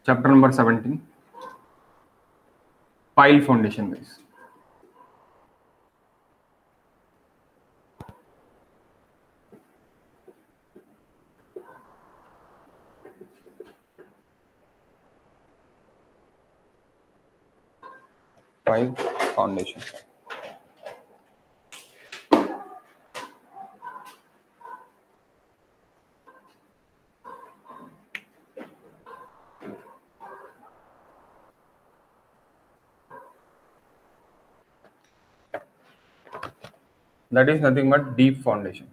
Chapter number 17, pile foundation base. Pile foundation. That is nothing but deep foundation.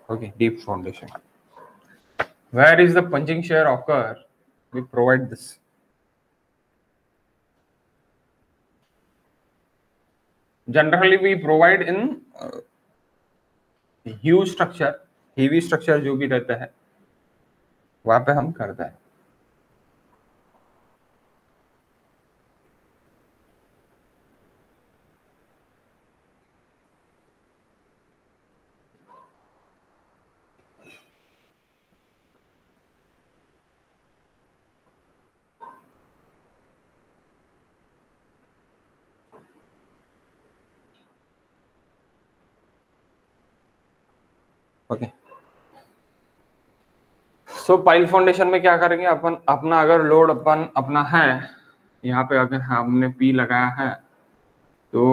Okay, deep foundation. Where is the punching shear occur? We provide this. Generally, we provide in huge structure, heavy structure जो भी रहता है, वहां पे हम करते हैं. Okay, सो pile foundation में क्या करेंगे अपन, अपना अगर लोड अपन अपना है, यहाँ पे अगर हमने पी लगाया है, तो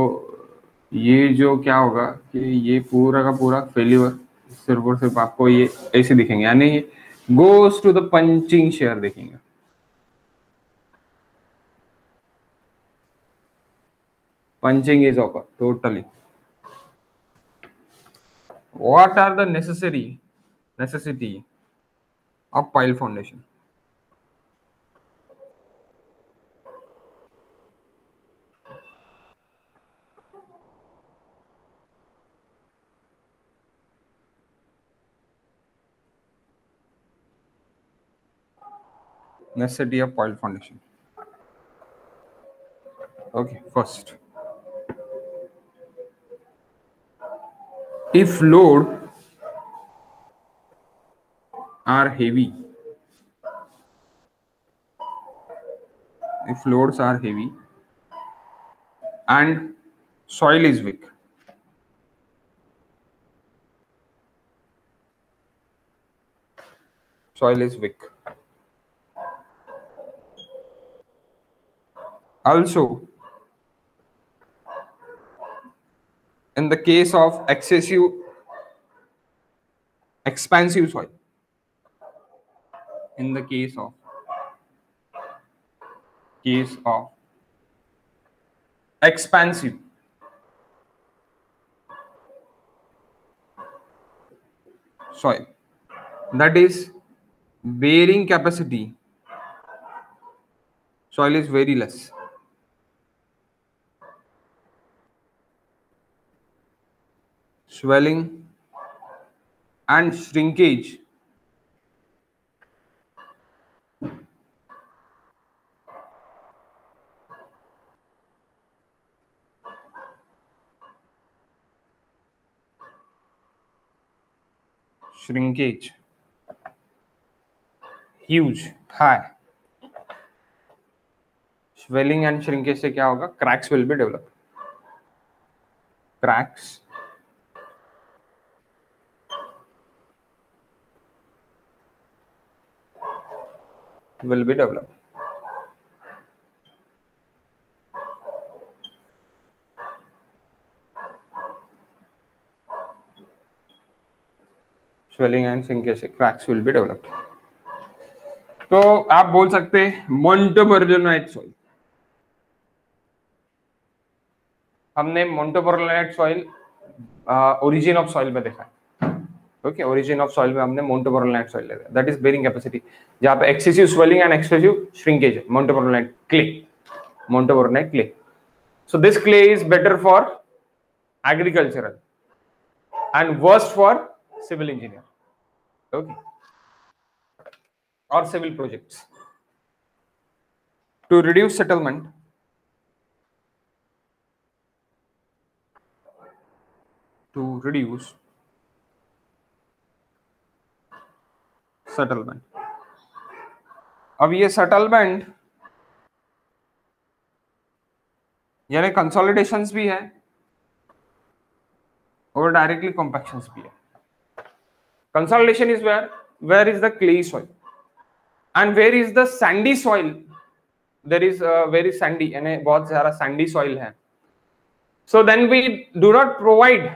ये जो क्या होगा कि ये पूरा का पूरा फेल्यूर सिर्फ और सिर्फ आपको ये ऐसे दिखेंगे, यानी goes to the punching shear देखेंगे. Punching is occur totally. What are the necessity of pile foundation? Necessity of pile foundation. Okay, first, if load are heavy, if loads are heavy and soil is weak, also in the case of excessive expansive soil, in the case of expansive soil, that is bearing capacity soil is very less, swelling and shrinkage huge, high. Swelling and shrinkage से क्या होगा? Cracks will be developed. Cracks will be developed. Swelling and shrinkage से cracks will be developed. तो आप बोल सकते हैं montmorillonite soil. हमने montmorillonite soil origin of soil में देखा है. ओके, ओरिजिन ऑफ सॉइल में हमने मोंटोमोर्लोनाइट सॉइल देखा, दैट इज बेरिंग कैपेसिटी, जहां पे excessive swelling and excessive shrinkage है. Montmorillonite clay. So this clay is better for agricultural and worst for civil engineer. Okay, और civil projects. to reduce settlement, to reduce settlement. अब ये settlement यानी कंसोलिडेशंस भी है और डायरेक्टली कॉम्पैक्शंस भी है. Consolidation is where is the clay soil and where is the sandy soil. There is very sandy यानी बहुत सारा सैंडी सॉइल है. So then we do not provide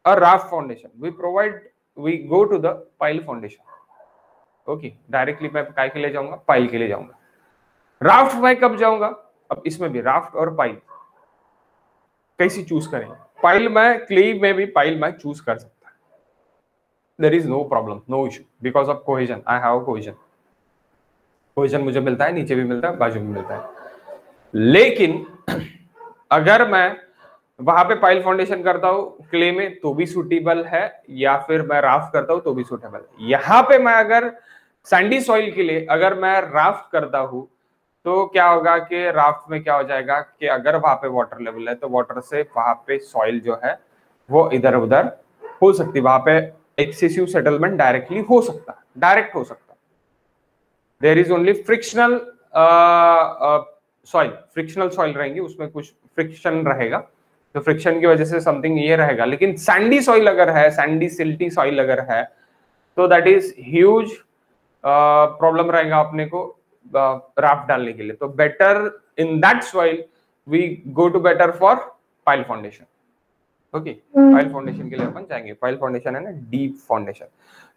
a raft foundation. We go to the pile foundation. Okay, directly मैं काय के लिए जाऊंगा? Pile के लिए जाऊंगा. राफ्ट में कब जाऊंगा? अब इसमें भी राफ्ट और पाइल कैसी चूज करें? पाइल में, क्ले में भी पाइल में चूज कर सकता है. There is no problem, no issue, because of cohesion. I have cohesion. Cohesion मुझे मिलता है, नीचे भी मिलता है, बाजू में मिलता है. लेकिन अगर मैं वहां पे पाइल फाउंडेशन करता हूं क्ले में तो भी सूटेबल है, या फिर मैं राफ्ट करता हूं तो भी सूटेबल है. यहां पे मैं अगर सैंडी सॉइल के लिए अगर मैं राफ्ट करता हूं तो क्या होगा कि राफ्ट में क्या हो जाएगा कि अगर वहां पे वाटर लेवल है तो वाटर से वहां पे सॉइल जो है वो इधर उधर हो सकती है. वहां पे एक्सेसिव सेटलमेंट डायरेक्टली हो सकता है, डायरेक्ट हो सकता है. There is only frictional soil. Frictional soil रहेंगी, उसमें कुछ फ्रिक्शन रहेगा, तो फ्रिक्शन की वजह से समथिंग ये रहेगा. लेकिन सैंडी सॉइल अगर है, सैंडी सिल्टी सॉइल अगर है तो दैट इज ह्यूज प्रॉब्लम रहेगा अपने को राफ्ट डालने के लिए. तो better in that soil we go to better for pile foundation. Okay, pile foundation के लिए अपन जाएंगे. पाइल फाउंडेशन है ना डीप फाउंडेशन.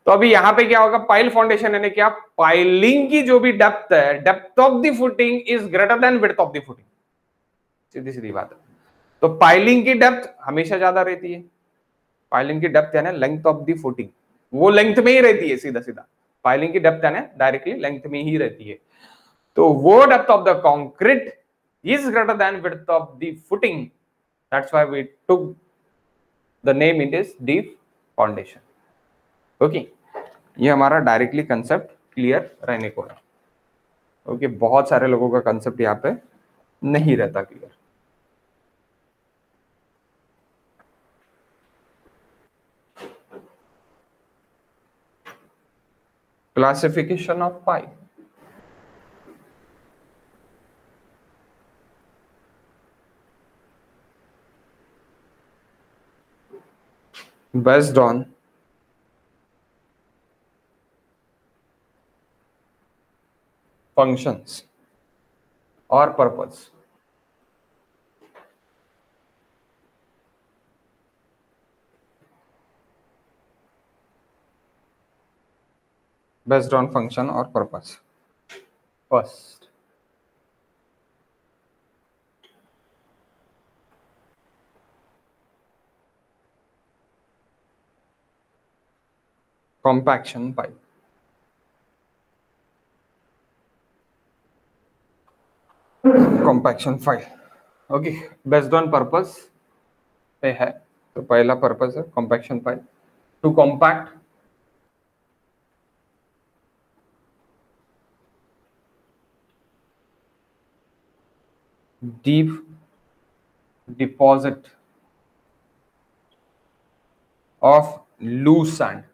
तो अभी यहाँ पे क्या होगा? पाइल फाउंडेशन यानी क्या? पाइलिंग की जो भी डेप्थ है, depth of the footing is greater than width of the footing. सीधी सीधी बात है. तो पाइलिंग की डेप्थ हमेशा ज्यादा रहती है. पाइलिंग की डेप्थ यानी लेंथ ऑफ द फुटिंग, वो लेंथ में ही रहती है. सीधा सीधा पाइलिंग की डेप्थ यानी डायरेक्टली लेंथ में ही रहती है. तो वो depth of the concrete is greater than width of the footing. That's why we took the name it is deep foundation. Okay, ये हमारा डायरेक्टली कंसेप्ट क्लियर रहने को है. ओके, बहुत सारे लोगों का कंसेप्ट यहाँ पे नहीं रहता clear. Classification of pile. Based on functions or purpose. Based on function or purpose. First, compaction pipe. Compaction file. Okay, based on purpose पे है. तो पहला पर्पस है compaction pile, to compact deep deposit of loose sand.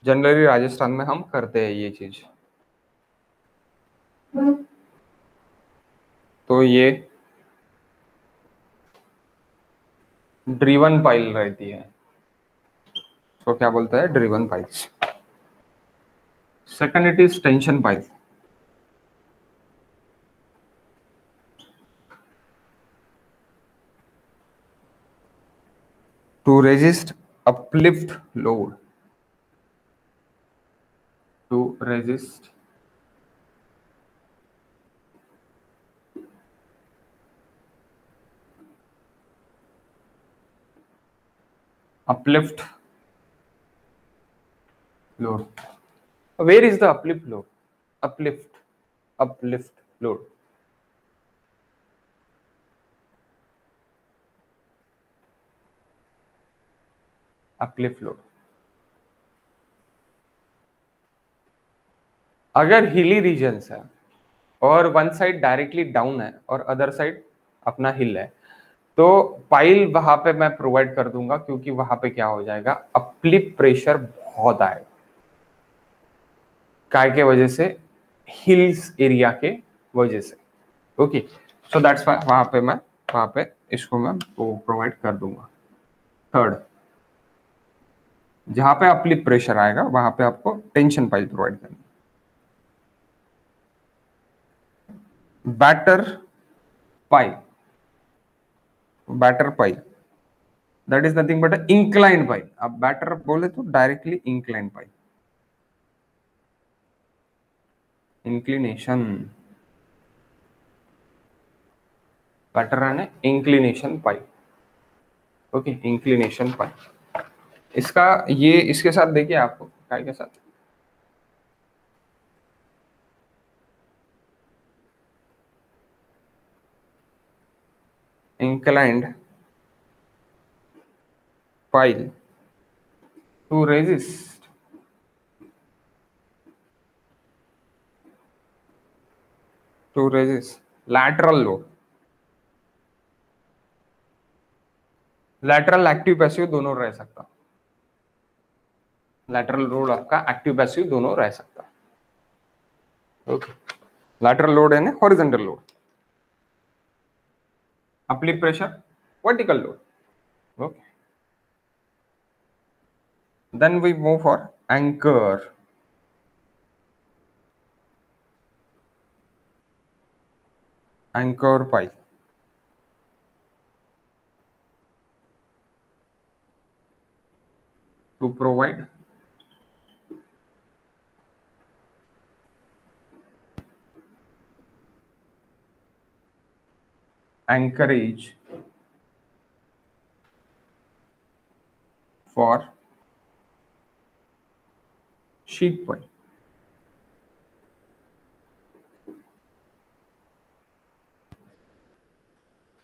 Generally Rajasthan में हम करते हैं ये चीज. तो ये ड्रिवन पाइल रहती है. तो क्या बोलता है? Driven piles. Second, it is tension pile. To resist uplift load. To resist uplift load. Where is the uplift load? Uplift load. Uplift load. अगर हिली रीजन्स है और वन साइड डायरेक्टली डाउन है और अदर साइड अपना हिल है, तो pile वहां पे मैं प्रोवाइड कर दूंगा, क्योंकि वहां पे क्या हो जाएगा, अपलिफ्ट प्रेशर बहुत आएगा। काय के वजह से, हिल्स एरिया के वजह से। ओके, सो दैट्स व्हाई वहां पे इसको मैं प्रोवाइड कर दूंगा। थर्ड, जहां पे अपलिफ्ट प्रेशर आएगा वहां पे आपको टेंशन पाइल प्रोवाइड करनी। Batter pile, batter pile that is nothing but inclined pile. अब बैटर बोले तो directly inclined pile, inclination, batter है inclination pile. Okay, inclination pile, इसका ये इसके साथ देखिए आपको काय के साथ, inclined pile to resist lateral load। lateral active passive दोनों रह सकता, lateral लोड आपका एक्टिव पैसिव दोनों रह सकता। ओके, lateral लोड है ना horizontal load, uplift pressure vertical load. Okay, then we move for anchor। anchor pile, to provide anchorage for sheet pile।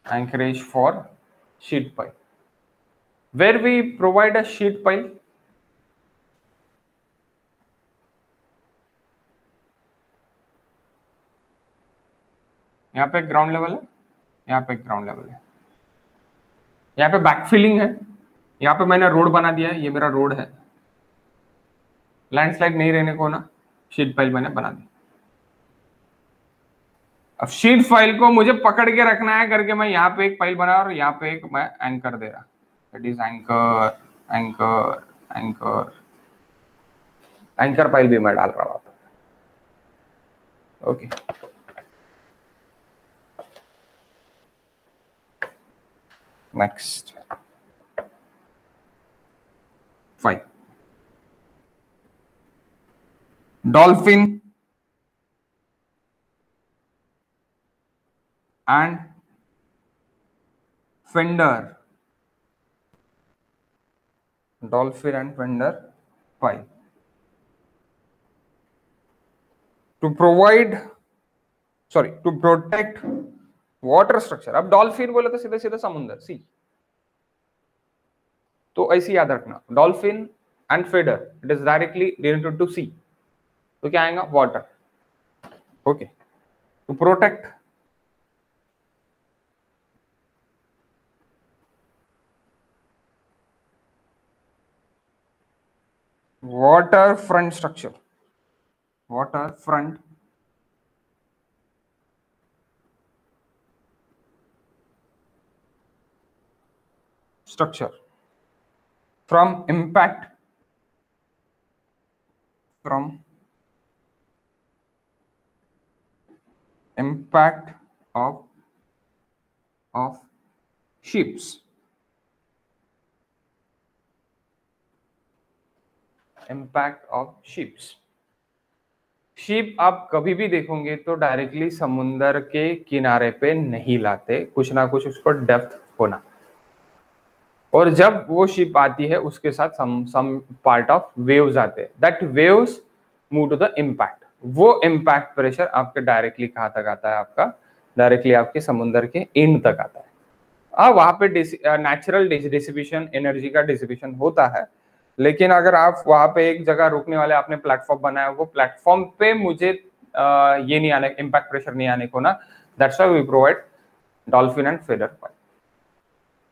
anchorage for sheet pile, where we provide a sheet pile। यहाँ पे ground level है, यहाँ पे ground level है, यहाँ पे backfilling है, यहाँ पे मैंने रोड बना दिया है, ये मेरा रोड है, लैंडस्लाइड नहीं रहने को ना शीट फाइल मैंने बना दी। अब शीट फाइल को मुझे पकड़ के रखना है करके मैं यहाँ पे एक फाइल बना और यहाँ पे एक मैं एंकर दे रहा, that is anchor, anchor, anchor, anchor file भी मैं डाल रहा हूँ। Okay, next 5, dolphin and fender, dolphin and fender pile to protect water structure। अब डॉल्फिन बोले तो सीधे सीधे समुद्र, सी, तो ऐसे याद रखना, dolphin and fender it is directly related to sea, तो क्या आएगा, water. Okay, to protect waterfront structure, waterfront structure from impact of ships, impact of ships। Ship आप कभी भी देखोगे तो डायरेक्टली समुंदर के किनारे पे नहीं लाते, कुछ ना कुछ उसको डेप्थ होना, और जब वो शिप आती है उसके साथ सम पार्ट ऑफ वेव्स आते हैं, that waves move to the impact. वो इम्पैक्ट प्रेशर आपके डायरेक्टली कहां तक आता है, आपका डायरेक्टली आपके समुंदर के एंड तक आता है। वहां पे नेचुरल डिस्ट्रीब्यूशन एनर्जी का डिस्ट्रीब्यूशन होता है, लेकिन अगर आप वहां पे एक जगह रुकने वाले आपने प्लेटफॉर्म बनाया, वो प्लेटफॉर्म पे मुझे ये नहीं आने, इम्पैक्ट प्रेशर नहीं आने को ना, that's why we provide dolphin and fender pipe.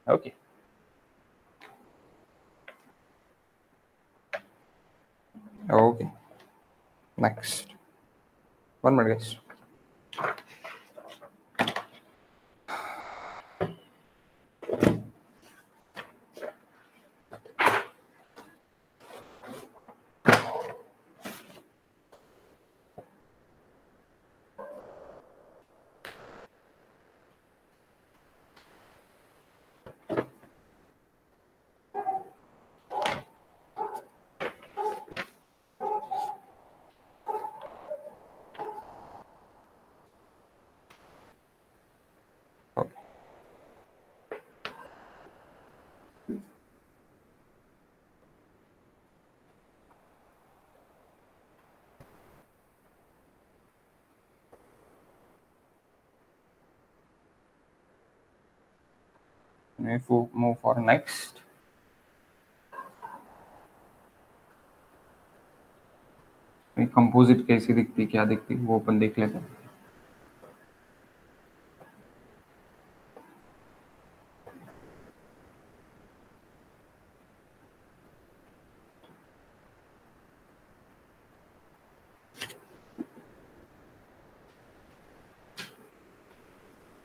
Okay. Okay, next. 1 minute guys. Okay. If we move for next. Composite कैसी दिखती, क्या दिखती, वो अपन देख लेते हैं.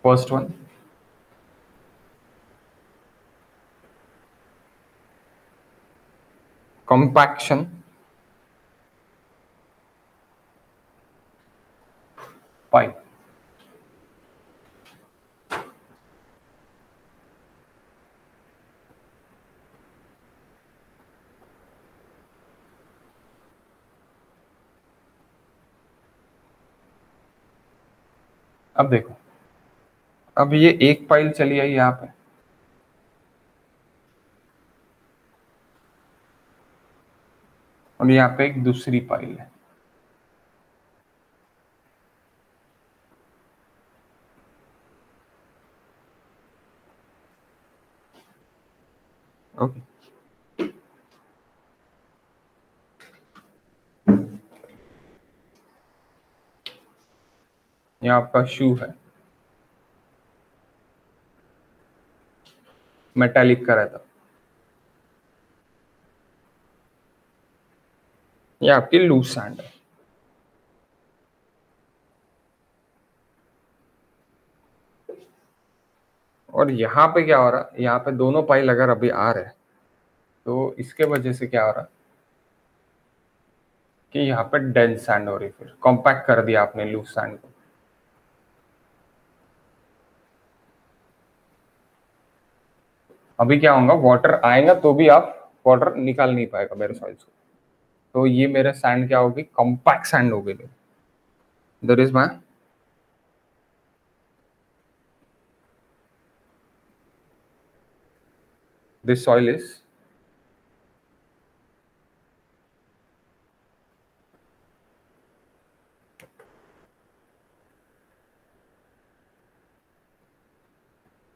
First one, compaction, pipe. अब देखो, अब ये एक पाइल चली आई यहाँ पे, और यहाँ पे एक दूसरी पाइल है. ओके. ये आपका शू है, मेटालिक का रहता. ये आपकी लूज सैंड है. और यहाँ पे क्या हो रहा है, यहाँ पे दोनों पाइल अगर अभी आ रहे हैं, तो इसके वजह से क्या हो रहा है कि यहाँ पे डेंस सैंड हो रही, फिर कॉम्पैक्ट कर दिया आपने लूज सैंड को. अभी क्या होगा, वाटर आएगा तो भी आप वाटर निकाल नहीं पाएगा मेरे सॉइल से. तो ये मेरे सैंड क्या होगी, कॉम्पैक्ट सैंड हो गई. There is my this soil is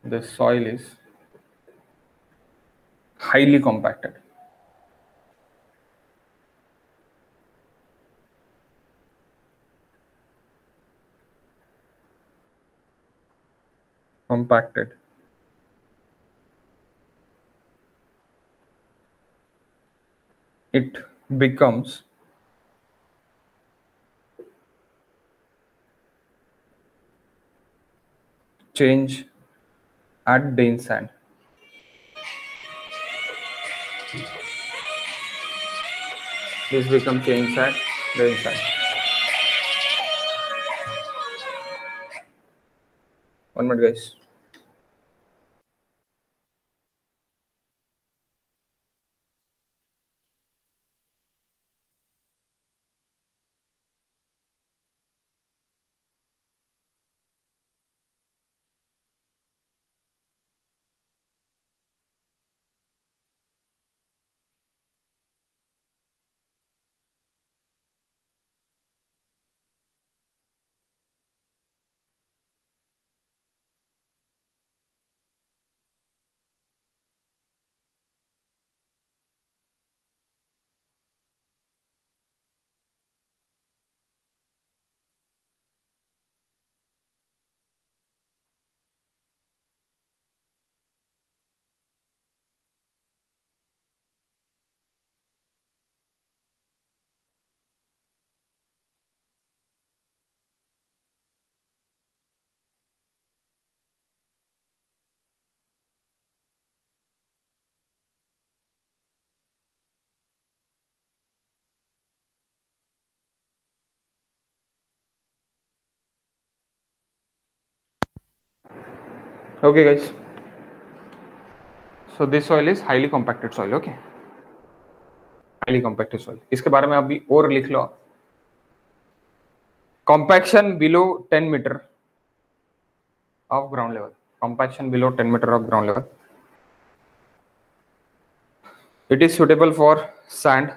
the soil is highly compacted. Compacted. It becomes change at dense sand. This becomes change at dense sand. 1 minute guys. Okay guys, so this soil is highly compacted soil. Okay, highly compacted soil. इसके बारे में अभी और लिख लो. Compaction below 10 meter of ground level. Compaction below 10 meter of ground level. It is suitable for sand.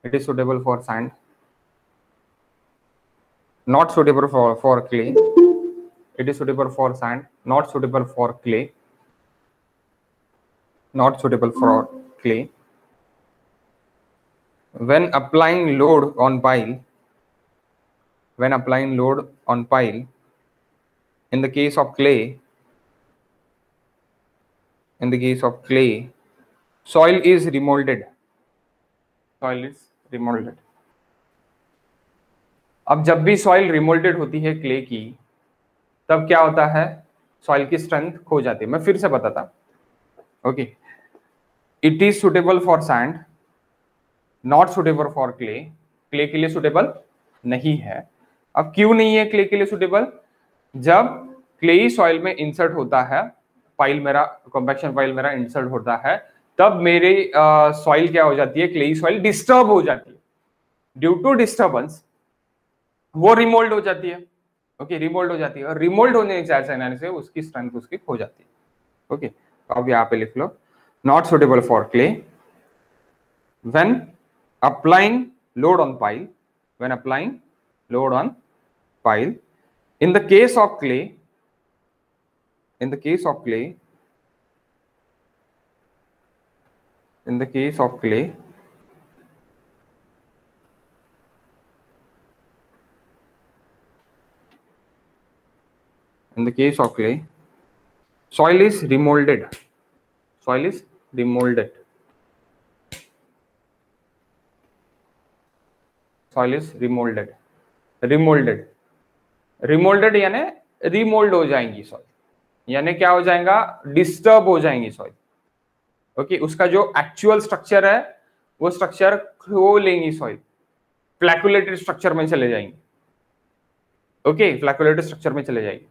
It is suitable for sand. Not suitable for clay. It is suitable for sand. Not suitable for clay. Not suitable for clay. When applying load on pile, when applying load on pile, in the case of clay, in the case of clay, soil is remolded. Soil is remolded. अब जब भी soil remoulded होती है clay की, तब क्या होता है, सॉइल की स्ट्रेंथ खो जाती है. मैं फिर से बताता. Okay, it is suitable for sand, not suitable for clay. Clay के लिए सुटेबल नहीं है. अब क्यों नहीं है क्ले के लिए सुटेबल? जब क्लेई सॉइल में इंसर्ट होता है, पाइल मेरा, कॉम्पैक्शन पाइल मेरा इंसर्ट होता है, तब मेरी सॉइल क्या हो जाती है, क्लेई सॉइल डिस्टर्ब हो जाती है. ड्यू टू डिस्टर्बेंस वो रिमोल्ड हो जाती है. ओके, रिमोल्ड हो जाती है, और रिमोल्ड होने से उसकी स्ट्रेंथ उसकी खो जाती है. ओके, तो अब यहाँ पे लिख लो, not suitable for clay when applying load on pile, when applying load on pile. In the case of clay, in the case of clay, in the case of clay, in the case of clay, soil is remolded. Soil is remolded. Soil is remolded. Remolded. Remolded यानी remould हो जाएंगी soil, यानी क्या हो जाएगा, disturb हो जाएंगी soil. Okay, उसका जो एक्चुअल स्ट्रक्चर है वो स्ट्रक्चर खो लेंगी सॉइल, फ्लैकुलेटेड स्ट्रक्चर में चले जाएंगे. ओके, फ्लैकुलेटेड स्ट्रक्चर में चले जाएंगे.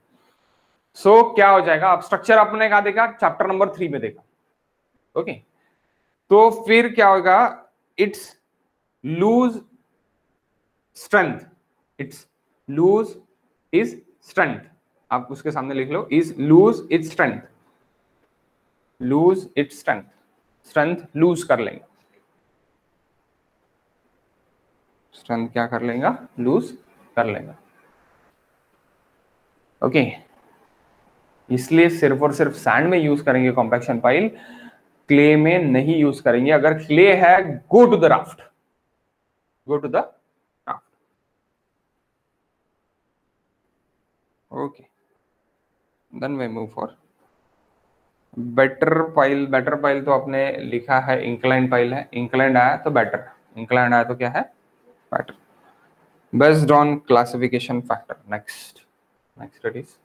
सो क्या हो जाएगा, अब स्ट्रक्चर आपने कहा देखा चैप्टर नंबर 3 में देखा. ओके, तो फिर क्या होगा, it's lose strength, it's lose is strength. आप उसके सामने लिख लो, is lose it's strength. Lose it's strength, strength lose कर लेंगे. स्ट्रेंथ क्या कर लेगा, लूज कर लेगा. ओके, इसलिए सिर्फ और सिर्फ सैंड में यूज करेंगे कॉम्पैक्शन पाइल, क्ले में नहीं यूज करेंगे. अगर क्ले है, go to the raft, go to the raft. Okay, then we move for batter pile. Batter pile तो आपने लिखा है इंक्लाइन पाइल है, इंक्लाइंड आया तो बेटर, इंक्लाइंड आया तो क्या है, better. Based on classification factor. Next it is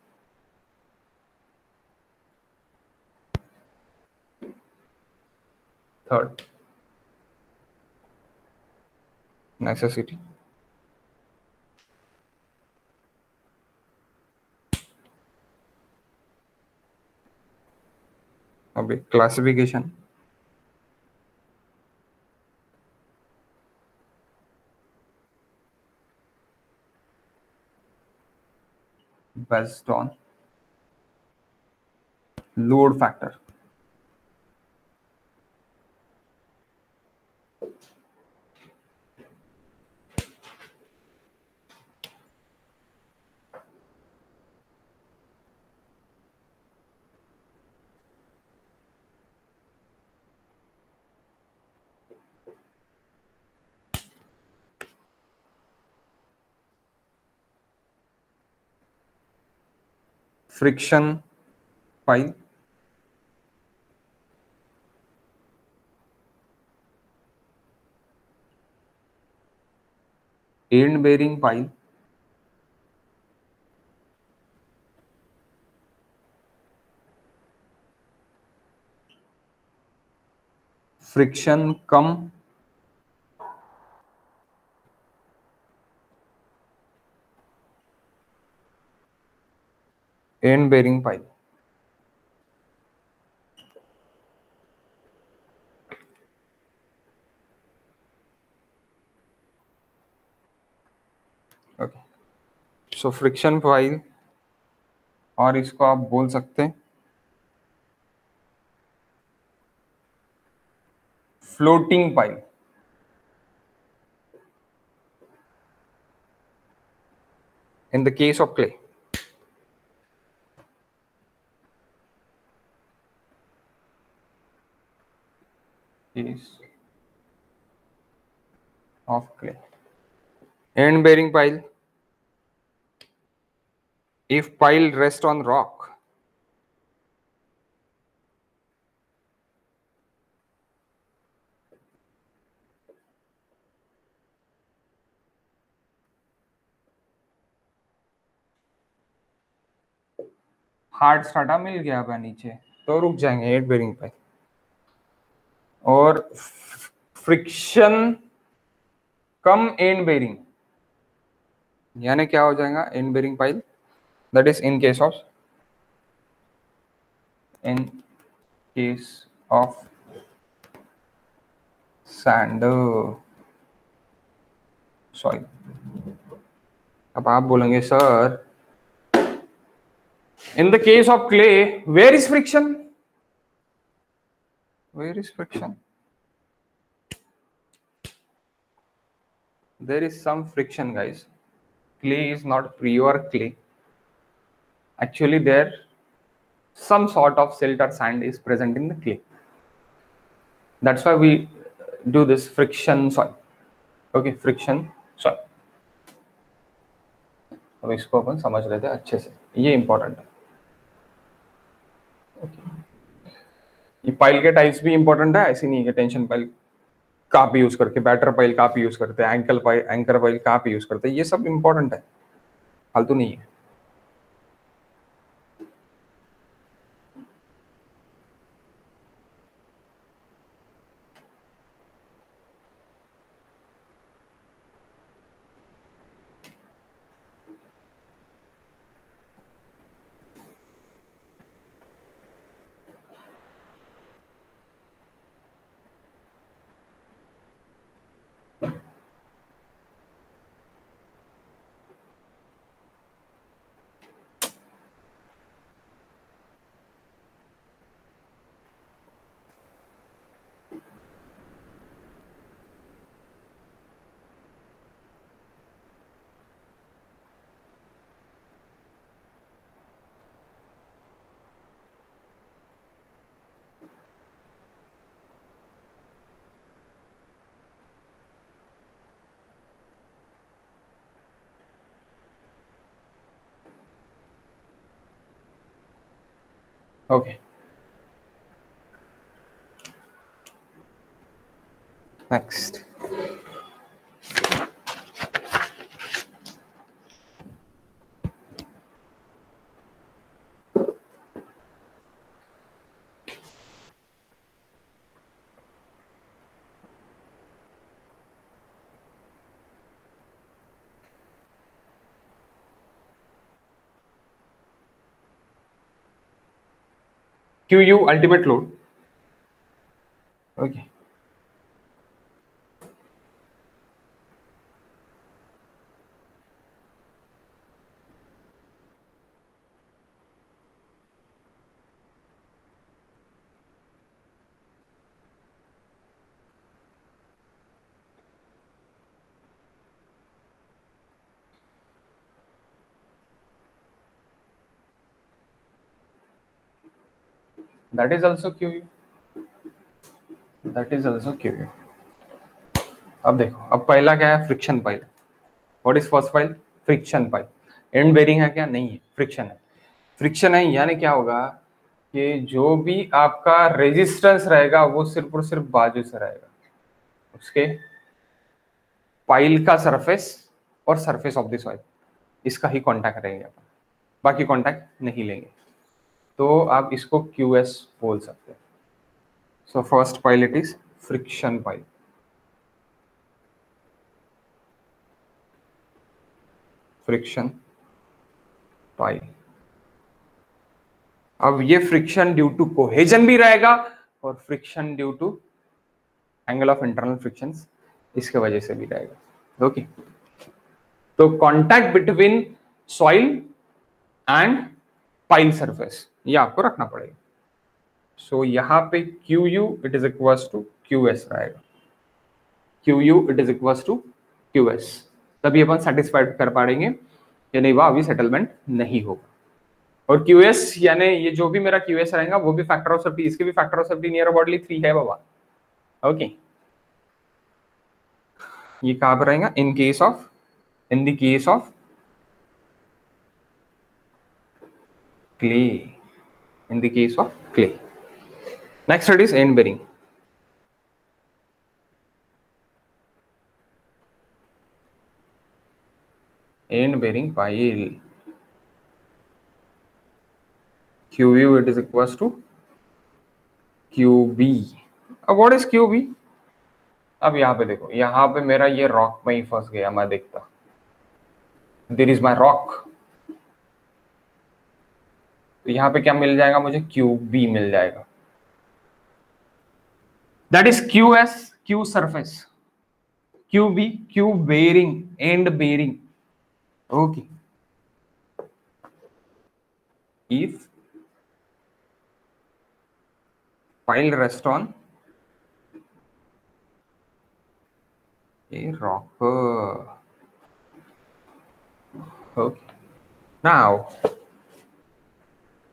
third, necessity. अभी classification, based on load factor. Friction pile, end bearing pile, friction cum end bearing pile. Okay, so friction pile, और इसको आप बोल सकते हैं floating pile. In the case of clay, case of clay, end bearing pile, if pile rest on rock, hard strata मिल गया अब नीचे तो रुक जाएंगे एंड बेरिंग पाइल. और फ्रिक्शन कम एंड बेरिंग, यानी क्या हो जाएगा end bearing pile, that is in case of sand soil. अब आप बोलेंगे sir in the case of clay where is friction, where is friction? There is some friction, guys. Clay is not pure clay. Actually there some sort of silt or sand is present in the clay. That's why we do this friction soil. Okay, friction soil. अब इसको अपन समझ लेते हैं अच्छे से, ये important है. ये पाइल के टाइप्स भी इंपॉर्टेंट है, ऐसी नहीं है टेंशन पाइल कहाँ पे यूज करके, बैटर पाइल कहाँ पे यूज करते हैं, एंकर पाइल कहाँ पे यूज करते हैं, ये सब इंपॉर्टेंट है, फालतू नहीं है. Okay. Next. QU ultimate load. Okay. That is also QU. That is also QU. अब देखो, अब पहला क्या है, friction pile. What is first pile? Friction pile. End bearing है क्या? नहीं है, फ्रिक्शन है. फ्रिक्शन है यानी क्या होगा कि जो भी आपका रेजिस्टेंस रहेगा वो सिर्फ और सिर्फ बाजू से रहेगा, उसके पाइल का सरफेस और सरफेस ऑफ द सॉइल, इसका ही कांटेक्ट रहेंगे अपन, बाकी कांटेक्ट नहीं लेंगे. तो आप इसको QS बोल सकते हैं. So first pile it is friction pile. Friction pile. अब ये फ्रिक्शन ड्यू टू कोहेजन भी रहेगा और friction due to angle of internal frictions इसके वजह से भी रहेगा। ओके, तो contact between soil and pile surface ये आपको रखना पड़ेगा। सो यहाँ पे Q U it is equals to Q S रहेगा, Q U it is equals to Q S, तभी अपन सेटिस्फाइड कर पाएंगे कि नहीं वह अभी सेटलमेंट नहीं होगा। और क्यू एस यानी ये जो भी मेरा क्यू एस रहेगा वो भी फैक्टर ऑफ सेफ्टी, इसके भी फैक्टर ऑफ सेफ्टी नियर अबाउटली 3 है बाबा। ओके, ये कहां पर रहेगा? In the case of clay, in the case of clay. Next it is end bearing. End bearing pile, QU it is equals to QB. अब what is QB? अब यहाँ पे देखो, यहाँ पे मेरा ये रॉक में ही फंस गया, मैं देखता देयर इज माई रॉक, तो यहाँ पे क्या मिल जाएगा मुझे? QB मिल जाएगा, that is QS Q surface, QB Q bearing, end bearing. Okay, if pile rest on a rock. Okay, now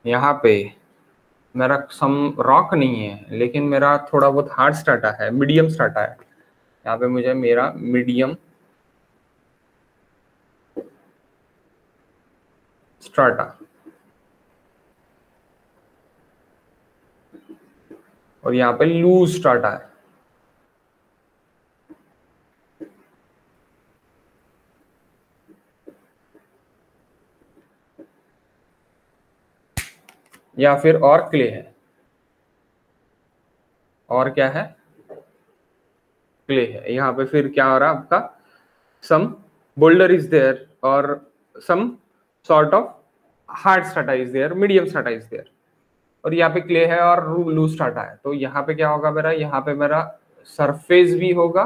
यहाँ पे मेरा सम रॉक नहीं है लेकिन मेरा थोड़ा बहुत हार्ड स्ट्राटा है, मीडियम स्ट्राटा है। यहाँ पे मुझे मेरा मीडियम स्ट्राटा और यहाँ पे लूज स्ट्राटा है। या फिर और क्ले है, और क्या है? क्ले है। यहाँ पे फिर क्या हो रहा है आपका? सम boulder is there or some sort of hard strata is there, medium strata is there, और यहाँ पे क्ले है और लूज स्ट्राटा है। तो यहाँ पे क्या होगा मेरा? यहाँ पे मेरा सरफेस भी होगा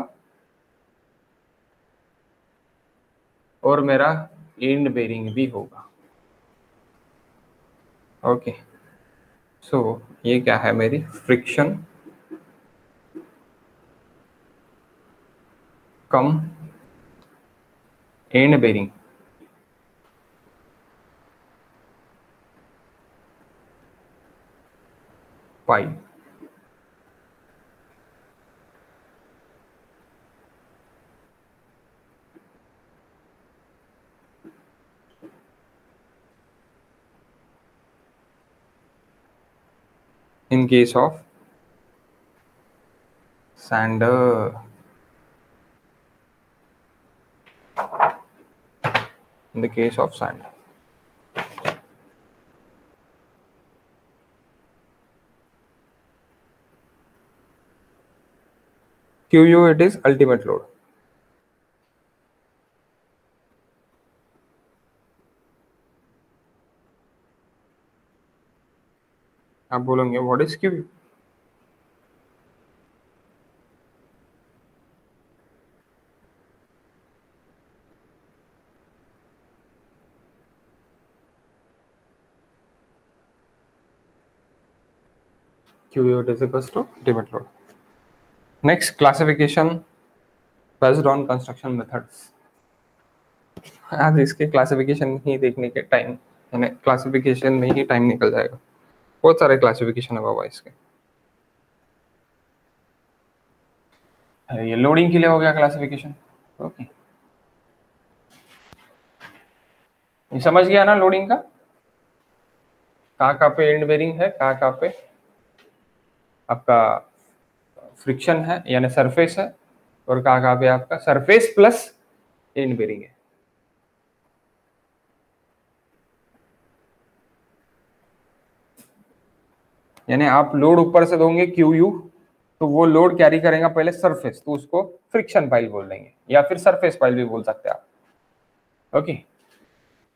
और मेरा एंड बेरिंग भी होगा। ओके, सो ये क्या है मेरी? Friction cum end bearing pile. In case of sander, in the case of sand, QU it is ultimate load. आप बोलेंगे what is QU? QU it is equals to ultimate load. Next, classification based on construction methods. आज इसके classification ही देखने के time, यानी classification में ही time निकल जाएगा। बहुत सारे क्लासिफिकेशन है बाबा इसके। ये लोडिंग के लिए हो गया क्लासिफिकेशन। ओके, ये समझ गया ना लोडिंग का? कहाँ पे एंड बेरिंग है, कहाँ पे आपका फ्रिक्शन है यानी सरफेस है, और कहाँ पे आपका सरफेस प्लस एंड बेरिंग है। यानी आप लोड ऊपर से दोगे QU, तो वो लोड कैरी करेगा पहले सरफेस, तो उसको फ्रिक्शन पाइल बोल देंगे या फिर सरफेस पाइल भी बोल सकते हैं आप। ओके,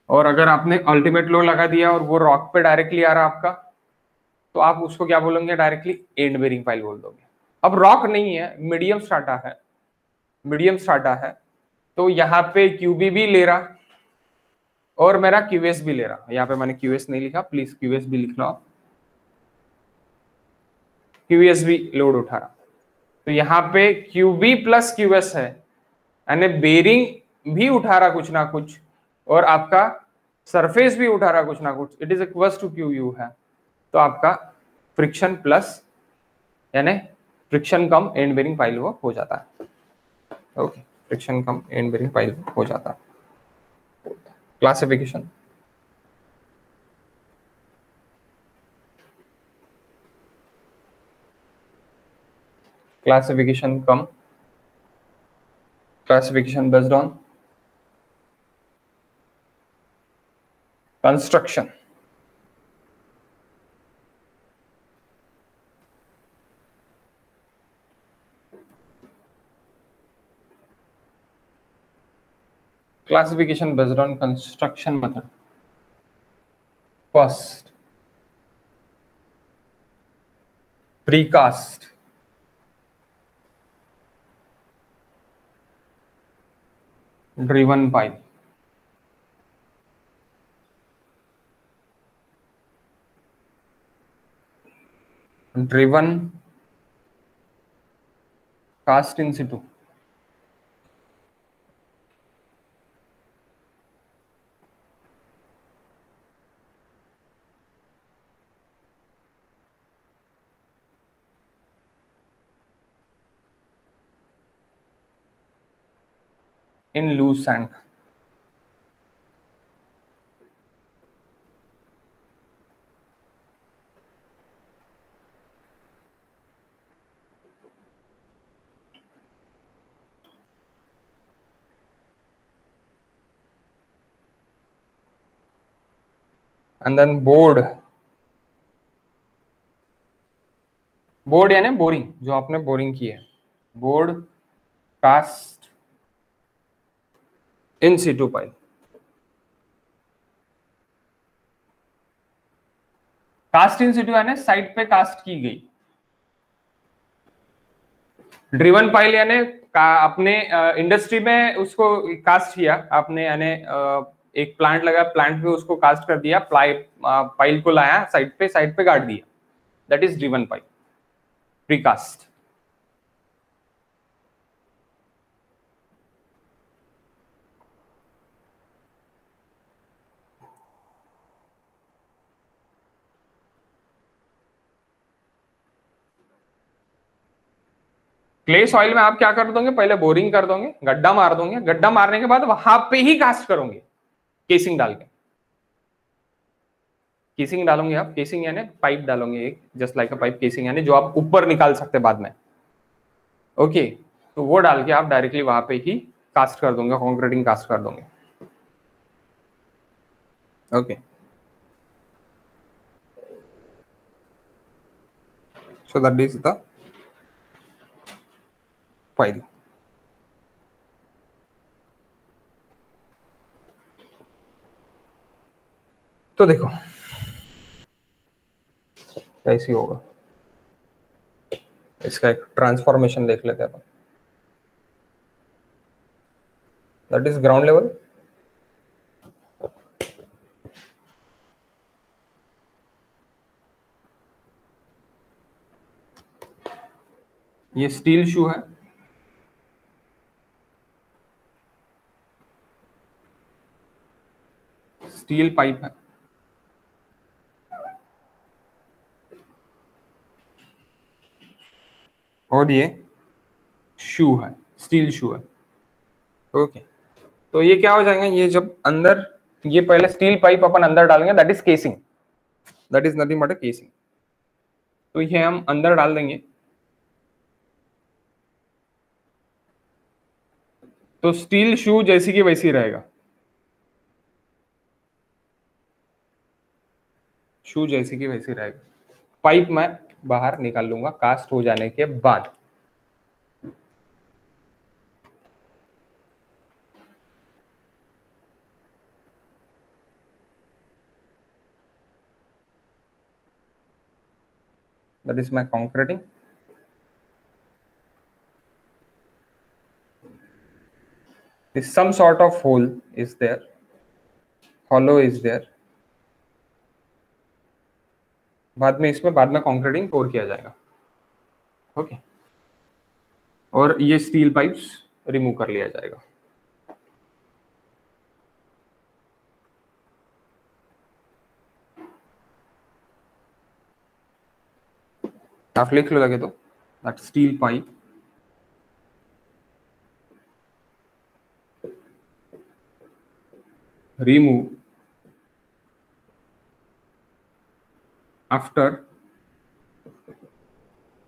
और अगर आपने अल्टीमेट लोड लगा दिया और वो रॉक पे डायरेक्टली आ रहा आपका, तो आप उसको क्या बोलोगे, डायरेक्टली एंड बेरिंग पाइल बोल दोगे। अब रॉक नहीं है, मीडियम स्ट्राटा है, मीडियम स्ट्राटा है, तो यहाँ पे क्यूबी भी ले रहा और मेरा क्यूएस भी ले रहा। यहाँ पे मैंने क्यूएस नहीं लिखा, प्लीज क्यूएस भी लिख लो आप, क्यूएस भी लोड उठा रहा। तो यहाँ पे क्यूबी प्लस क्यूएस है, यानी बेरिंग भी उठा रहा कुछ ना कुछ और आपका सरफेस भी उठा रहा कुछ ना कुछ, it is equal to Q U है। तो आपका फ्रिक्शन प्लस यानी friction cum end bearing pile वो हो जाता है। ओके, friction cum end bearing pile हो जाता है। Classification, classification cum, classification based on construction, classification based on construction method. First, precast, driven pipe, driven cast in situ, in loose sand. And then board, board यानी boring, जो आपने boring की है, board cast in Situ pipe. Cast in Situ यानी side पे cast की गई। Driven pile यानी अपने इंडस्ट्री में उसको कास्ट किया आपने, यानी एक प्लांट लगा, प्लांट पे उसको कास्ट कर दिया, पाइल को लाया साइड पे गाड़ दिया, that is driven pile, precast. Clay soil में आप क्या कर दोगे, पहले बोरिंग कर दोगे, गड्ढा मार दोगे, गड्ढा मारने के बाद वहां पे ही कास्ट करोगे केसिंग डाल के। केसिंग डालोगे आप, केसिंग यानी पाइप डालोगे एक, जस्ट लाइक अ पाइप केसिंग, यानी जो आप ऊपर निकाल सकते बाद में। ओके, तो वो डाल के आप डायरेक्टली वहां पे ही कास्ट कर दोगे, कॉन्क्रीटिंग कास्ट कर दोगे। Okay, so that is the file. तो देखो कैसी होगा, इसका एक ट्रांसफॉर्मेशन देख लेते हैं अपन। दैट इज ग्राउंड लेवल, ये स्टील शू है, स्टील पाइप है, और ये शू है, स्टील शू है। ओके, तो ये क्या हो जाएगा, ये जब अंदर, ये पहले स्टील पाइप अपन अंदर डालेंगे, that is casing, that is nothing but a casing. तो ये हम अंदर डाल देंगे, तो स्टील शू जैसी की वैसी रहेगा, शू जैसी की वैसी रहेगा। पाइप मैं बाहर निकाल लूंगा कास्ट हो जाने के बाद। that is my concreting. This some sort of hole is there, hollow is there. बाद में कंक्रीटिंग पोर किया जाएगा. ओके और ये स्टील पाइप्स रिमूव कर लिया जाएगा. आप लिख लो लगे तो that steel pipe remove after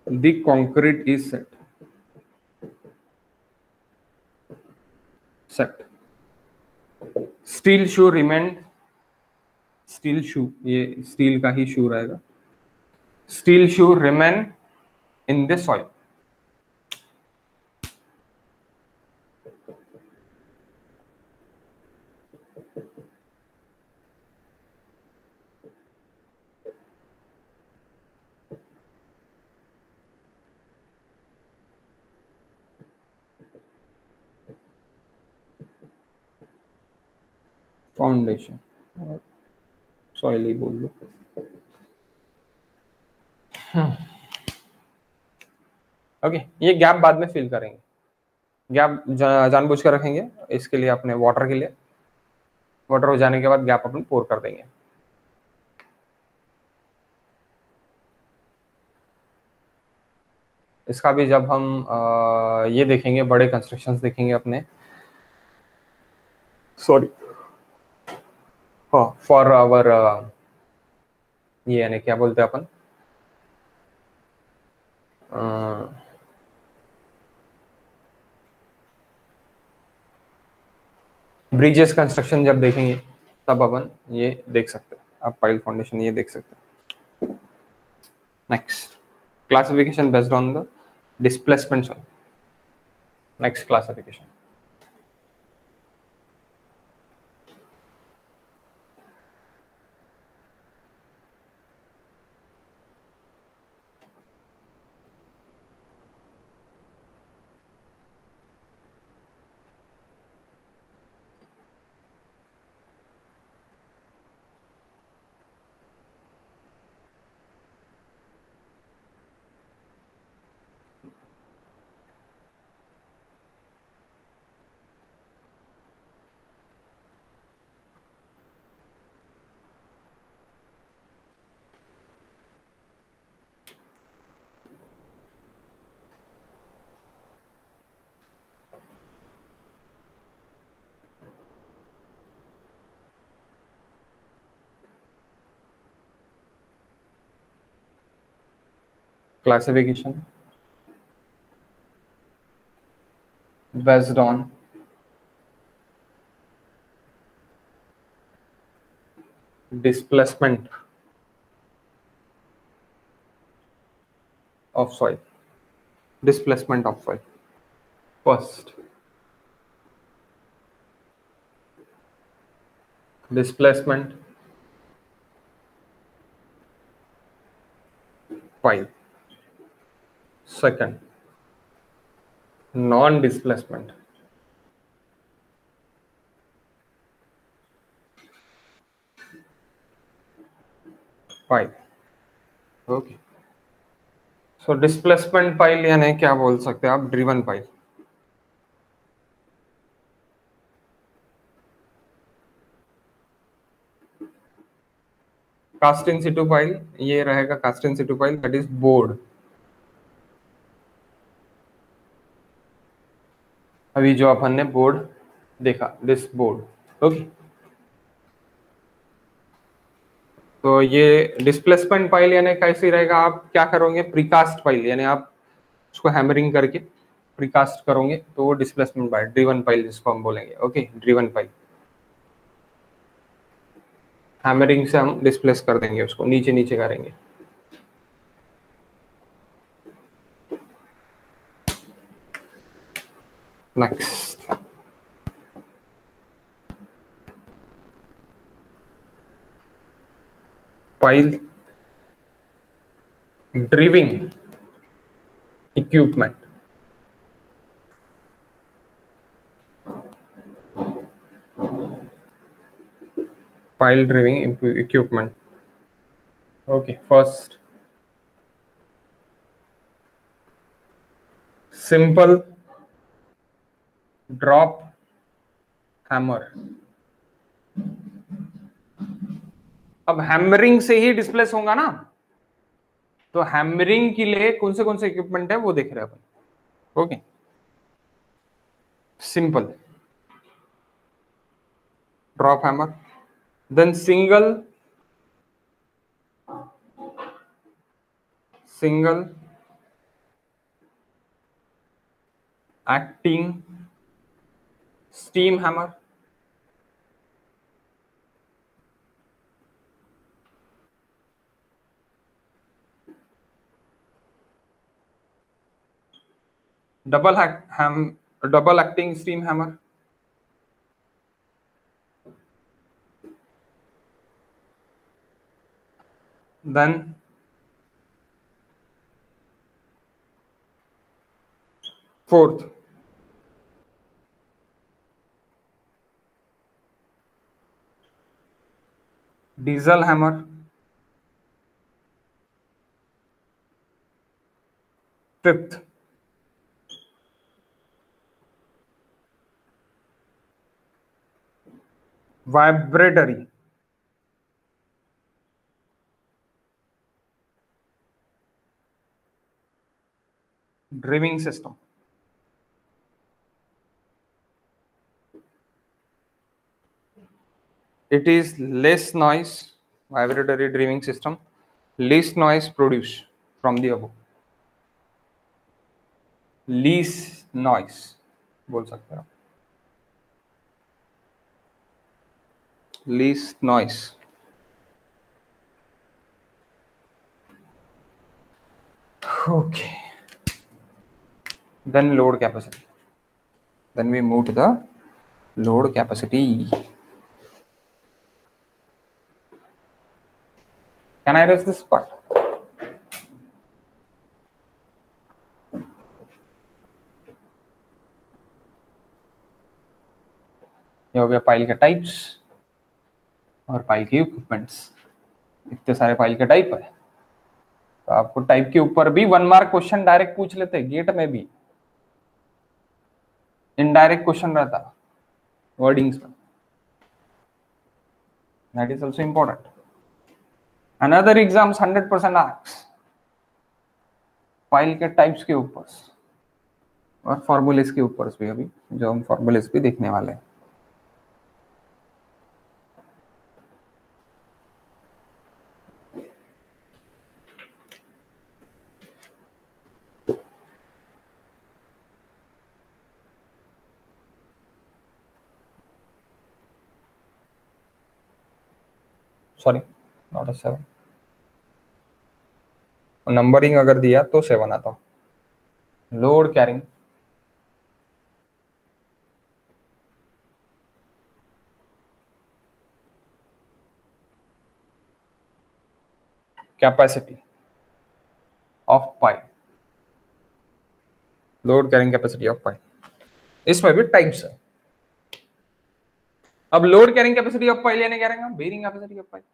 the concrete is set. Steel shoe remain, steel shoe, ये steel का ही shoe रहेगा. Steel shoe remain in the soil. Foundation soil ही बोल लो. ओके ये गैप बाद में फिल करेंगे. गैप जानबूझ कर रखेंगे इसके लिए, अपने वाटर के लिए. वाटर हो जाने के बाद गैप अपन पोर कर देंगे. इसका भी जब हम ये देखेंगे, बड़े कंस्ट्रक्शंस देखेंगे अपने, सॉरी फॉर आवर ये यानी क्या बोलते हैं अपन, ब्रिजेस कंस्ट्रक्शन जब देखेंगे तब अपन ये देख सकते हैं. आप पाइल फाउंडेशन ये देख सकते हैं. Next classification based on the displacement. Next classification classification based on displacement of soil. Displacement of soil. First, displacement pile. Second, non-displacement. Pile. Okay. So displacement pile यानी क्या बोल सकते हैं आप, driven pile. Cast in situ pile ये रहेगा, cast in situ pile that is bored. अभी जो अपन ने बोर्ड देखा, दिस बोर्ड. ओके तो ये डिस्प्लेसमेंट पाइल यानी कैसी रहेगा, आप क्या करोगे, प्रीकास्ट पाइल यानी आप उसको हैमरिंग करके प्रीकास्ट करोगे तो वो डिस्प्लेसमेंट पाइल, ड्रिवन पाइल जिसको हम बोलेंगे. ओके ड्रिवन पाइल, हैमरिंग से हम डिस्प्लेस कर देंगे उसको, नीचे नीचे करेंगे. Next pile ड्रिविंग equipment, pile driving equipment. Okay, first, simple drop hammer. अब हैमरिंग से ही डिस्प्लेस होगा ना, तो हैमरिंग के लिए कौन से इक्विपमेंट है वो देख रहे हैं अपन. Okay, simple drop hammer, then single acting steam hammer, double acting steam hammer, then fourth, diesel hammer, fifth, vibratory driving system. It is less noise, vibratory driving system, least noise produced from the above. Least noise बोल सकते हो, least noise. Okay, then load capacity. Then we move to the load capacity. Can I erase this part? ये हो गया file के types और file के equipments. इतने सारे फाइल के टाइप है, तो आपको टाइप के ऊपर भी 1 मार्क क्वेश्चन डायरेक्ट पूछ लेते हैं. गेट में भी इनडायरेक्ट क्वेश्चन रहता वर्डिंग्स में. That is also important. Another exams 100% asks file के टाइप्स के ऊपर और फॉर्मूलेस के ऊपर भी, अभी जो हम फॉर्मूलेस भी देखने वाले हैं. Sorry, not a 7. नंबरिंग अगर दिया तो 7 आता. Load carrying capacity of pile, load carrying capacity of pile, इसमें भी टाइप्स है. अब load carrying capacity of pile यानी क्या रहेगा, बेयरिंग कैपेसिटी ऑफ पाइल,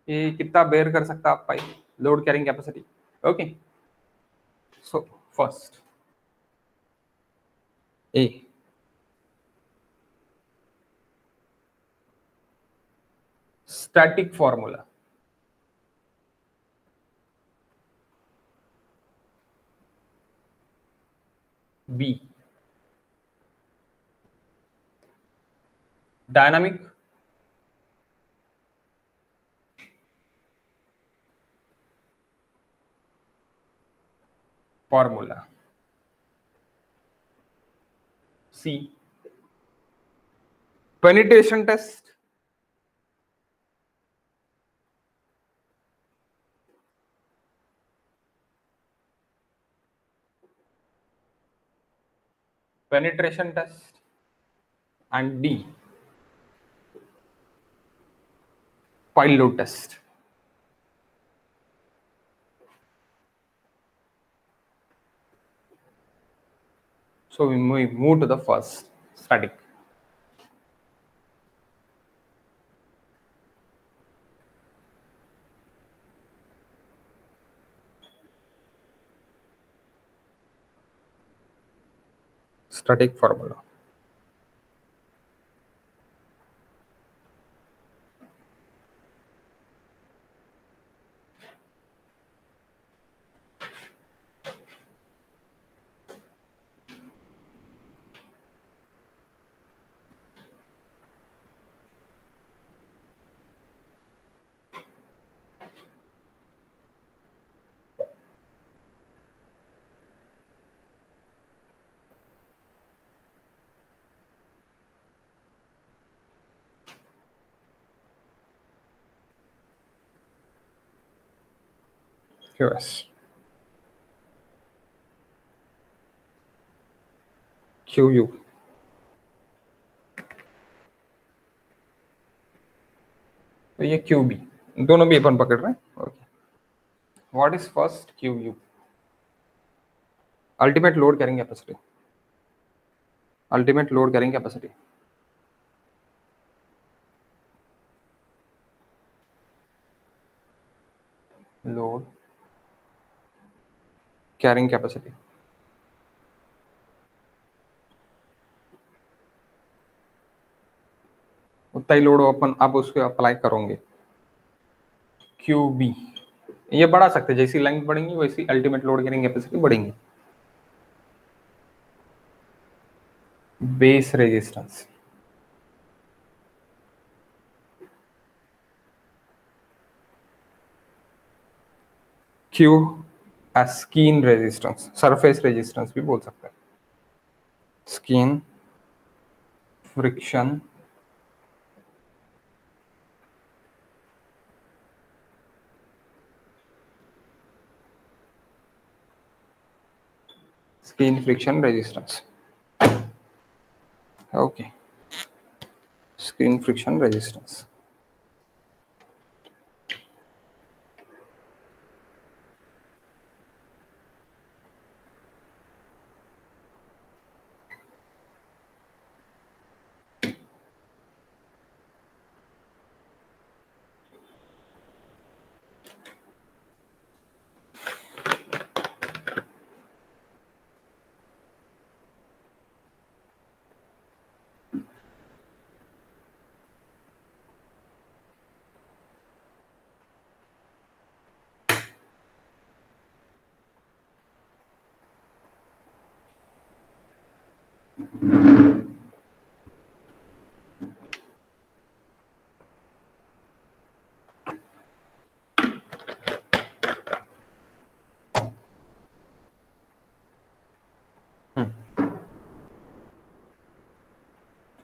ये कितना बेयर कर सकता आप pile, load carrying capacity. Okay, so first A static formula, B dynamic formula, C penetration test, penetration test, and D pile load test. So we move to the first static. Static formula. QS. QU. तो ये QB दोनों भी अपन पकड़ रहे हैं. Okay. What is first QU? Ultimate load carrying capacity. Ultimate load carrying capacity. Load carrying capacity. उतना ही load अपन आप उसको अप्लाई करोगे. QB ये बढ़ा सकते हैं, जैसी लेंथ बढ़ेंगी वैसी अल्टीमेट लोड कैरिंग कैपेसिटी बढ़ेंगी. Base resistance. Q skin resistance, surface resistance भी बोल सकते हैं. Skin friction resistance. Okay. Screen friction resistance.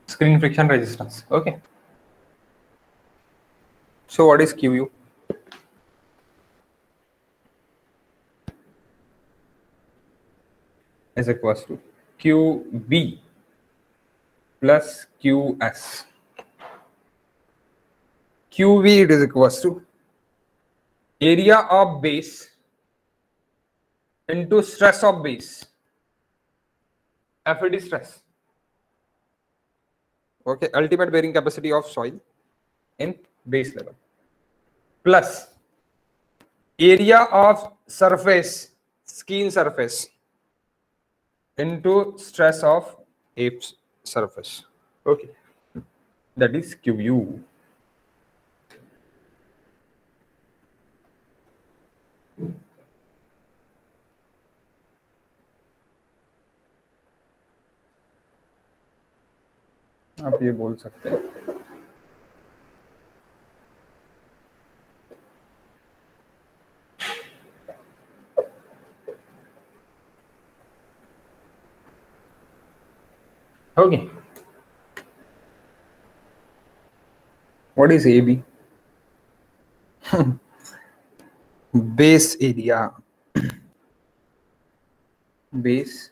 Screen friction resistance. Okay. So what is QU? Is equals to QB plus QS. QV it is equals to area of base into stress of base. FAD stress. Okay, ultimate bearing capacity of soil in base level plus area of surface, skin surface into stress of Apes surface. Okay, that is QU. आप ये बोल सकते हैं okay. What is AB? Base area. Base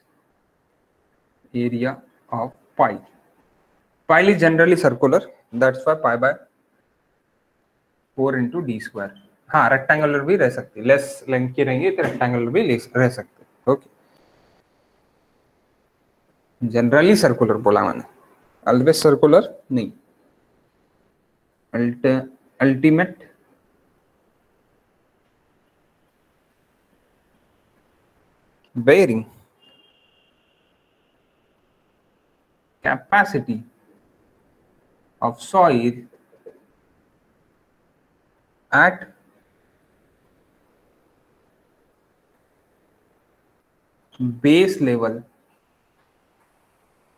area of pile. Pile is generally circular. That's why pi by 4 into d square. हाँ rectangular भी रह सकती है, लेस लेंथ की रहेंगी तो रेक्टेंगुलर भी रह सकते हैं. ओके. जनरली सर्कुलर बोला मैंने, ऑलवेज सर्कुलर नहीं। Ultimate bearing capacity of soil at base level,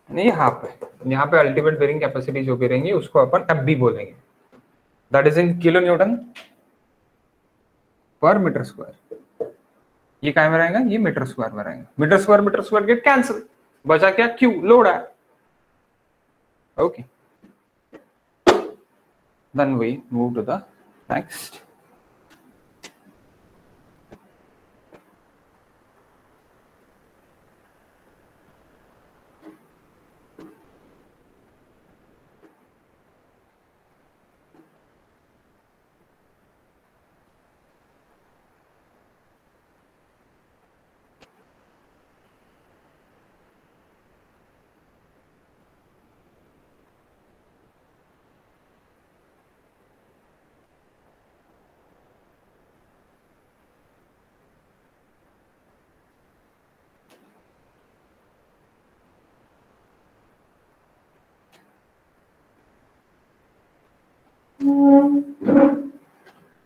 नहीं यहाँ पे अल्टीमेट बेरिंग कैपेसिटी जो भी रहेंगी उसको अपन एफबी बोलेंगे, that is in kilo Newton पर मीटर स्क्वायर। ये काय में रहेगा, ये मीटर स्क्वायर में रहेगा। मीटर स्क्वायर गेट कैंसिल, बचा क्या, क्यू, लोड है। Okay, then we move to the next.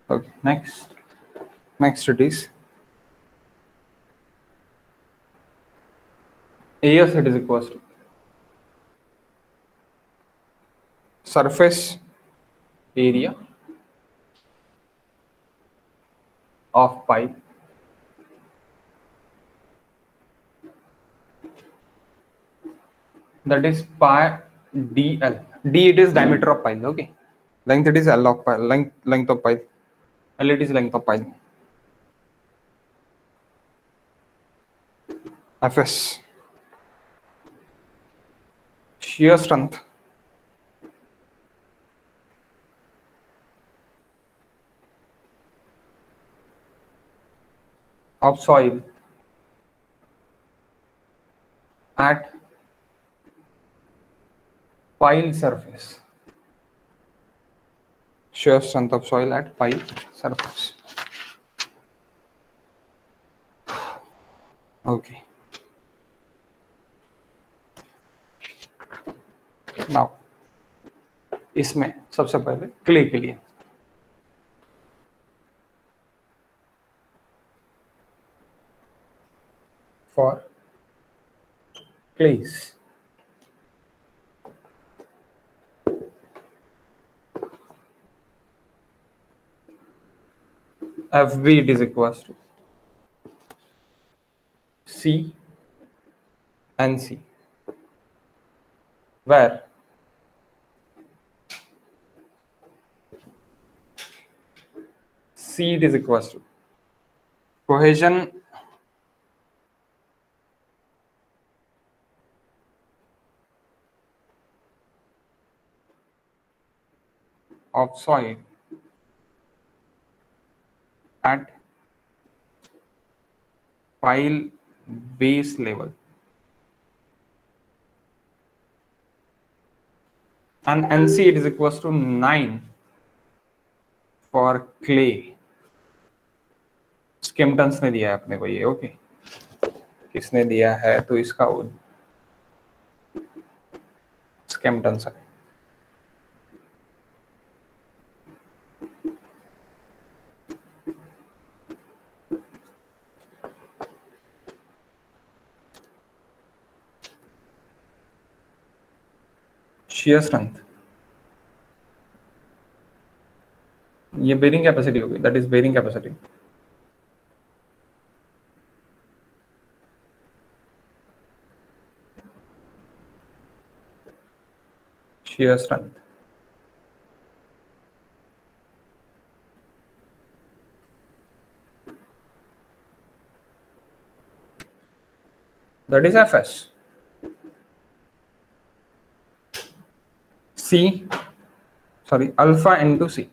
Okay, next it is AS, it is equals to surface area of pipe that is pi dl. D it is diameter of pipe, okay. Length it is L of pipe, length of pipe. L it is length of pipe. Fs shear strength of soil at pile surface. Shear strength of soil at pile surface. Okay. Now, इसमें सबसे पहले clay के लिए for clays, FB it is equals to C and C, where C it is equals to cohesion of soil at pile base level, and NC it is equals to 9 for clay. स्किम्टन्स ने दिया है अपने को ये, okay. किसने दिया है, तो इसका स्किम्टन्स है। shear strength, ये बेरिंग कैपेसिटी होगी, that is bearing capacity. shear strength that is Fs. Alpha into C.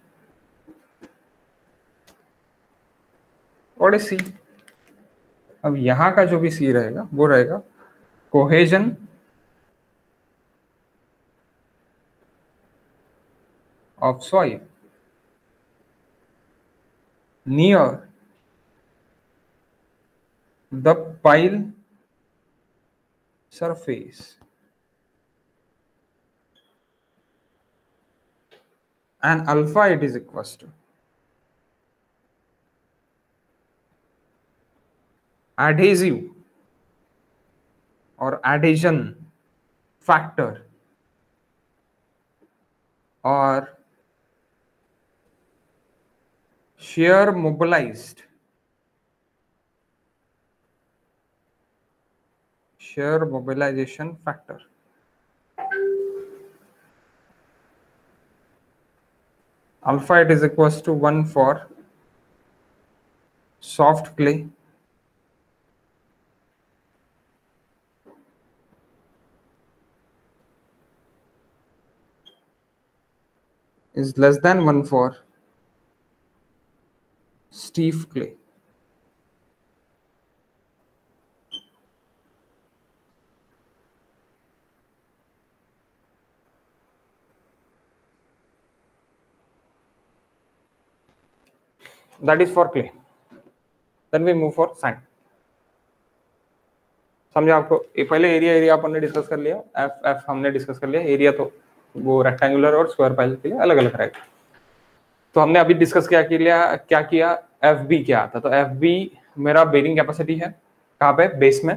What is C? अब यहाँ का जो भी C रहेगा वो रहेगा cohesion of soil near the pile surface and alpha it is equals to adhesive or adhesion factor or shear mobilization factor. Alpha it is equals to 1 for soft clay, is less than 1 for stiff clay. That is for clay. Then we move for sand. समझे आपको? ये पहले area अपन ने discuss कर लिया, F हमने discuss कर लिया, एरिया तो वो रेक्टेंगुलर और स्क्वायर पाइल के लिए अलग अलग रहेगा। तो हमने अभी डिस्कस क्या किया एफ बी क्या आता, तो एफ बी मेरा बेरिंग कैपेसिटी है कहाँ पे, बेस में।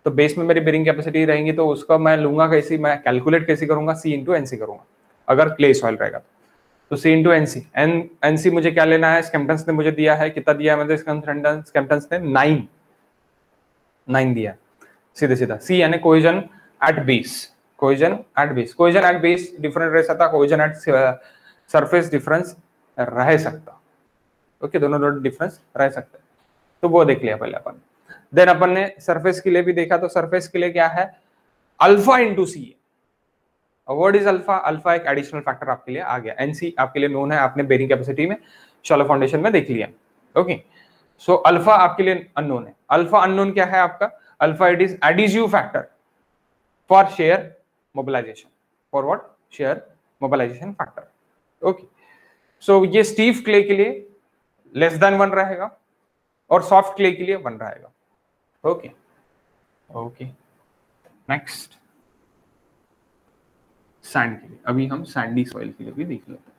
तो बेस में मेरी बेरिंग कैपेसिटी रहेंगी, तो उसका मैं लूंगा कैसी, मैं कैलकुलेट कैसे करूंगा, सी इंटू एनसी करूंगा अगर क्ले सॉइल रहेगा तो सी इंटू एनसी। एनसी मुझे क्या लेना है, स्केम्पटन्स ने मुझे दिया है, कितना दिया है मुझे स्केम्पटन्स ने 9 दिया, सीधे सीधा। सी यानी cohesion at base, cohesion at base different रह सकता, कोहेजन एट सरफेस डिफरेंस रह सकता। ओके, दोनों डिफरेंस रह सकते, तो वो देख लिया पहले अपन। देन अपन ने सरफेस के लिए भी देखा, तो सरफेस के लिए क्या है, alpha into C. What is alpha? Alpha एक एडिशनल फैक्टर आपके लिए आ गया। एनसी आपके लिए नोन है, आपने बेरिंग कैपेसिटी में शैलो फाउंडेशन में देख लिया। ओके, सो अल्फा आपके लिए अननोन है। अल्फा अननोन क्या है आपका? Alpha it is additive factor for shear mobilization. For what? Shear mobilization factor. Okay, so ये स्टीफ क्ले के लिए लेस देन 1 रहेगा और सॉफ्ट क्ले के लिए 1 रहेगा। ओके ओके, नेक्स्ट सैंड के लिए, अभी हम सैंडी सॉइल के लिए भी देख लेते हैं।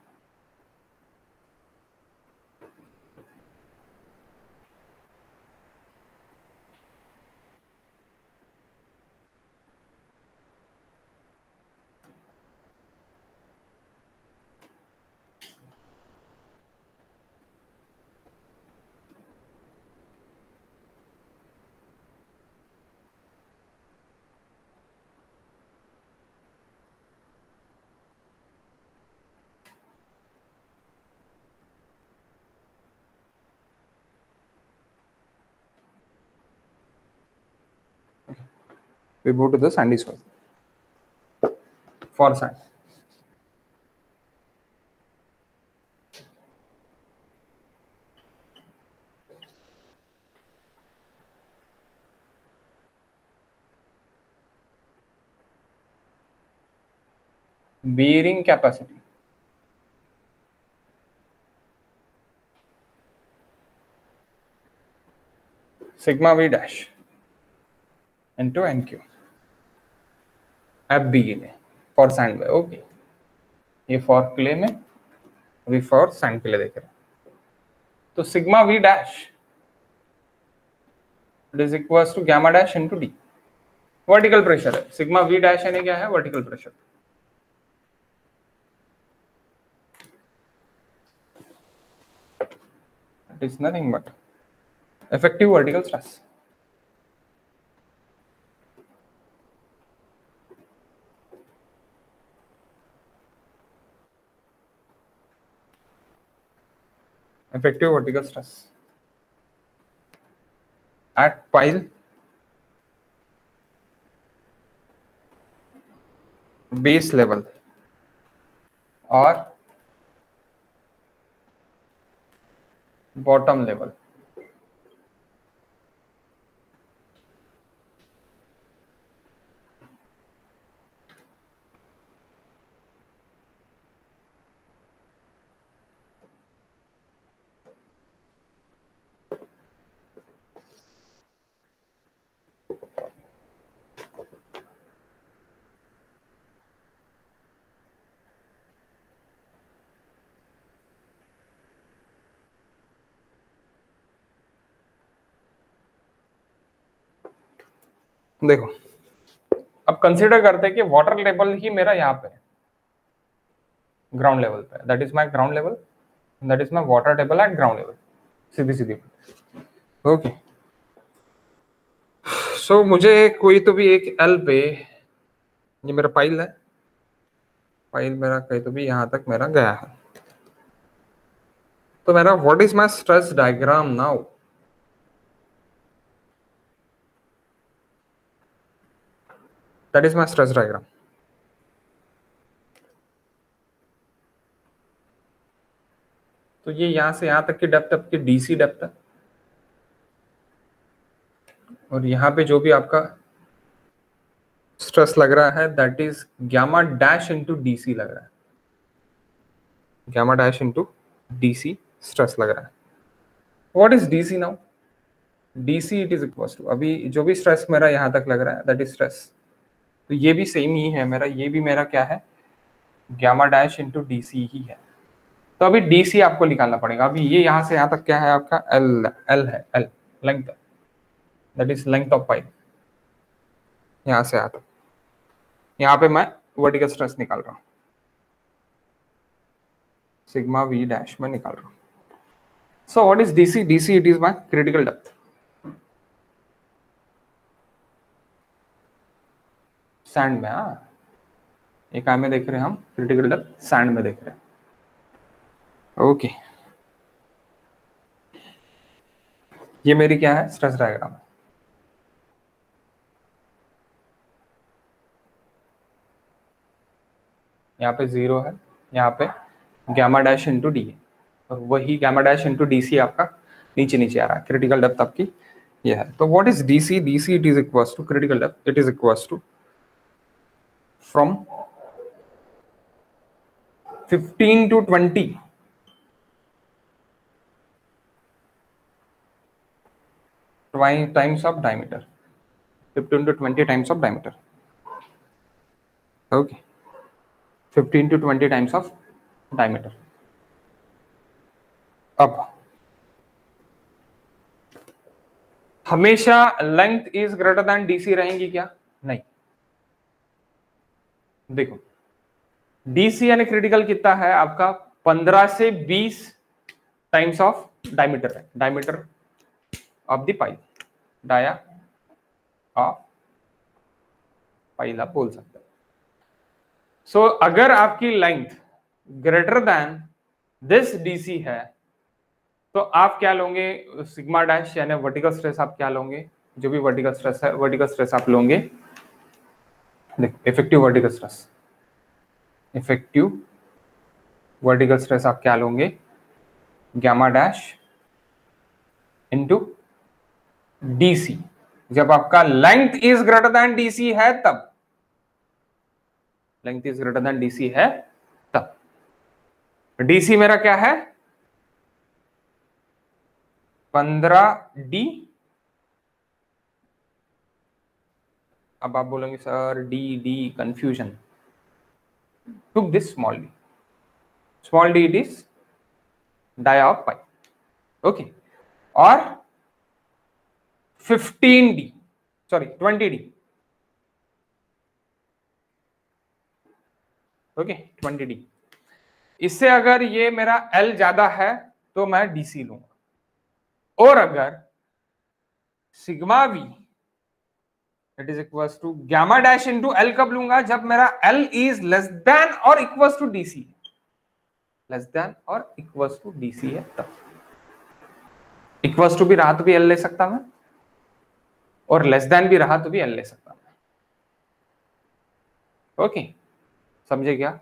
We go to the sandy soil. For sand, bearing capacity sigma v dash into nq F B के लिए फॉर सैंड में। ओके, ये फॉर क्ले में, अभी फॉर सैंड के लिए देख रहे हैं। तो sigma V dash it is equals to gamma dash into D. Vertical pressure है, सिग्मा वी डैश यानी क्या है, vertical pressure. It is nothing but effective vertical stress. effective vertical stress at pile base level or bottom level. देखो अब consider करते हैं कि water level ही मेरा यहाँ पे ग्राउंड लेवल पे, that is my ground level, that is my water table eight ground level, Sidhi Sidhi. Okay so मुझे कोई तो भी एक एल पे, ये मेरा पाइल है, पाइल मेरा कहीं तो भी यहां तक मेरा गया है, तो मेरा what is my stress diagram now? That is my stress diagram. तो ये यहां से यहां तक की डेप्थ आपकी डीसी डेप्थ है, और यहां पे जो भी आपका स्ट्रेस लग रहा है that is gamma dash into DC लग रहा है, gamma dash into DC stress लग रहा है। What is DC now? DC it is equal to, अभी जो भी स्ट्रेस मेरा यहां तक लग रहा है दैट इज स्ट्रेस, तो ये भी सेम ही है मेरा, ये भी मेरा क्या है, गामा डैश इनटू डीसी ही है। तो अभी डीसी आपको निकालना पड़ेगा। अभी ये यहां से यहां तक क्या है आपका एल, एल है, L length, that is length of pipe, यहां से यहां तक। यहाँ पे मैं वर्टिकल स्ट्रेस निकाल रहा हूँ, सिग्मा वी डैश में निकाल रहा हूँ। So what is DC? DC it is my critical depth, sand में। हाँ एक में देख रहे हैं हम क्रिटिकल डेप्थ, सैंड में देख रहे हैं। ओके ये मेरी क्या है, स्ट्रेस डायग्राम है। यहाँ पे 0 है, यहाँ पे गामा डैश इंटू डी है, और वही gamma dash into D C आपका नीचे नीचे आ रहा है, क्रिटिकल डेप्थ आपकी ये है। तो what is DC? DC it is equals to critical depth, it is equals to from 15 to 20 times of diameter, 15 to 20 times of diameter. Okay, 15 to 20 times of diameter. अब हमेशा length is greater than DC रहेंगी क्या? नहीं। देखो DC यानी critical कितना है आपका, 15 से 20 टाइम्स ऑफ डायमीटर है, diameter of the pipe, dia of pile आप बोल सकते हैं। सो अगर आपकी length greater than this DC है तो आप क्या लोगे, सिग्मा डैश यानी वर्टिकल स्ट्रेस आप क्या लोगे, जो भी वर्टिकल स्ट्रेस है वर्टिकल स्ट्रेस आप लोगे, देखो effective vertical stress, effective vertical stress आप क्या लोगे, गामा डैश इनटू डीसी। जब आपका length is greater than DC है तब, length is greater than DC है तब। डीसी मेरा क्या है 15D। अब आप बोलेंगे sir D D confusion, took this small D, small D it is dia of pipe. Okay, और 15D sorry 20D, okay 20D। इससे अगर ये मेरा L ज्यादा है तो मैं DC लूंगा, और अगर sigma V it is equals to gamma dash into L कब लूंगा, जब मेरा L इज लेस देन और equals to DC, less than और इक्वल्स टू DC है तब। इक्वल्स टू भी रहा तो भी L ले सकता मैं, और लेस देन भी रहा तो भी L ले सकता मैं। ओके समझे क्या?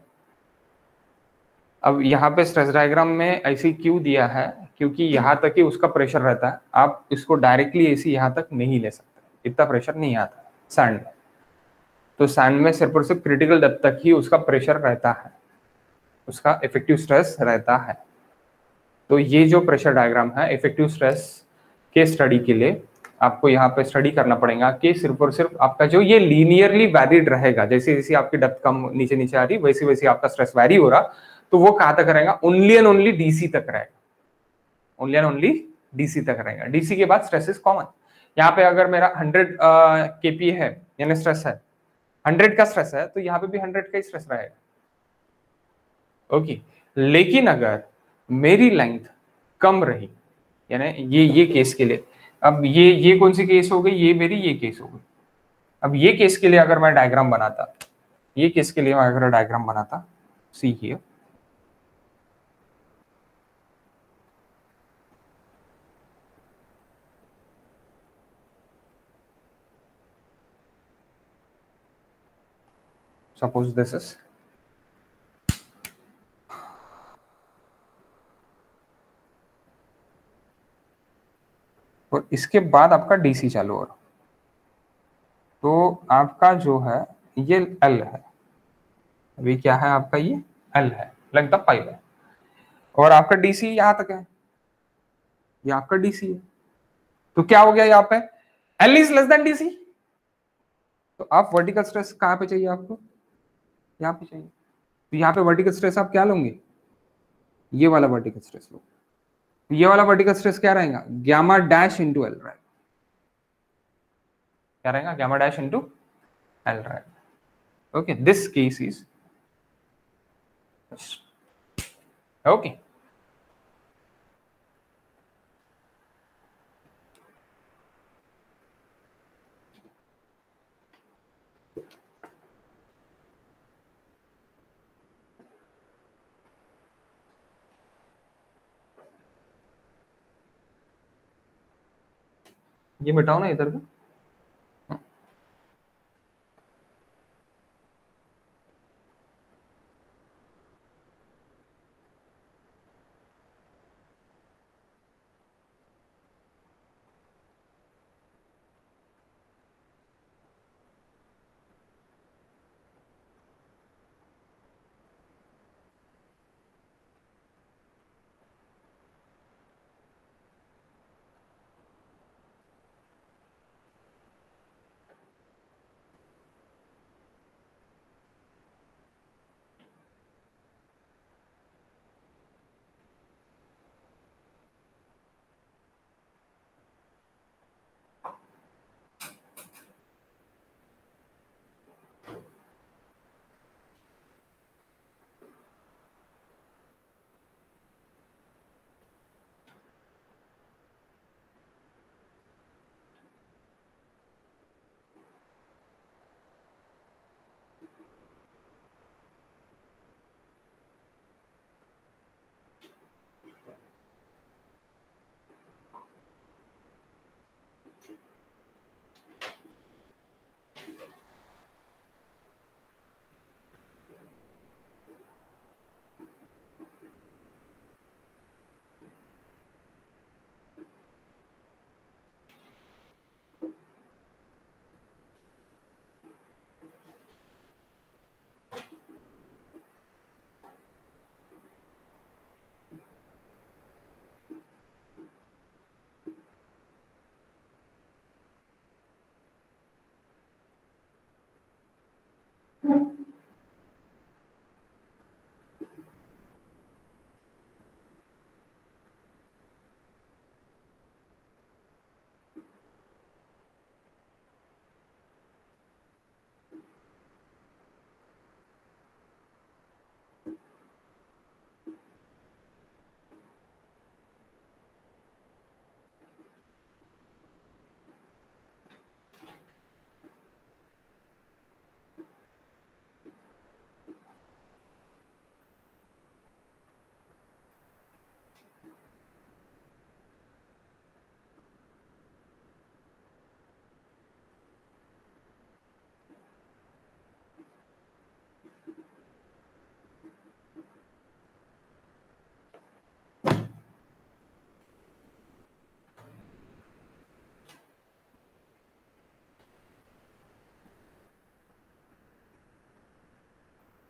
अब यहाँ पे स्ट्रेस डायग्राम में ऐसे क्यों दिया है, क्योंकि यहाँ तक ही उसका प्रेशर रहता है, आप इसको डायरेक्टली ऐसे यहाँ तक नहीं ले सकते, इतना प्रेशर नहीं आता सैंड में। तो सैंड में सिर्फ और सिर्फ क्रिटिकल डेप्थ तक ही उसका प्रेशर रहता है, उसका इफेक्टिव स्ट्रेस रहता है। तो ये जो प्रेशर डायग्राम है इफेक्टिव स्ट्रेस के स्टडी के लिए आपको यहाँ पे स्टडी करना पड़ेगा कि सिर्फ और सिर्फ आपका जो ये लीनियरली वैरिड रहेगा, जैसे जैसे आपकी डेप्थ कम नीचे नीचे आ रही वैसे वैसे आपका स्ट्रेस वैरी हो रहा, तो वो कहां तक रहेगा, ओनली एंड ओनली डीसी तक रहेगा, ओनली एंड ओनली डीसी तक रहेगा। डीसी के बाद स्ट्रेस इज कॉमन, यहाँ पे अगर मेरा 100 केपी है यानी स्ट्रेस है, 100 का स्ट्रेस है, तो यहाँ पे भी 100 का ही स्ट्रेस रहेगा। ओके, लेकिन अगर मेरी लेंथ कम रही, यानी ये केस के लिए, अब ये कौन सी केस हो गई, ये मेरी ये केस हो गई। अब ये केस के लिए अगर मैं डायग्राम बनाता, ये केस के लिए मैं अगर डायग्राम बनाता, see here, suppose this is, और इसके बाद आपका डीसी चालू हो रहा, तो आपका जो है ये एल है, अभी क्या है आपका, ये एल है, लेंथ ऑफ पाइप है, और आपका डीसी यहां तक है, ये आपका डीसी है। तो क्या हो गया यहाँ पे, L is less then DC, तो आप वर्टिकल स्ट्रेस कहां पे चाहिए आपको, यहाँ पे चाहिए। तो यहाँ पे वर्टिकल स्ट्रेस आप क्या लोगे, ये वाला वर्टिकल स्ट्रेस लो। तो ये वाला वर्टिकल स्ट्रेस क्या रहेगा, गामा डैश इंटू एल रहेगा, क्या रहेगा, गामा डैश इंटू एल रहेगा। Okay, this case is okay. ये मिटाओ ना इधर का,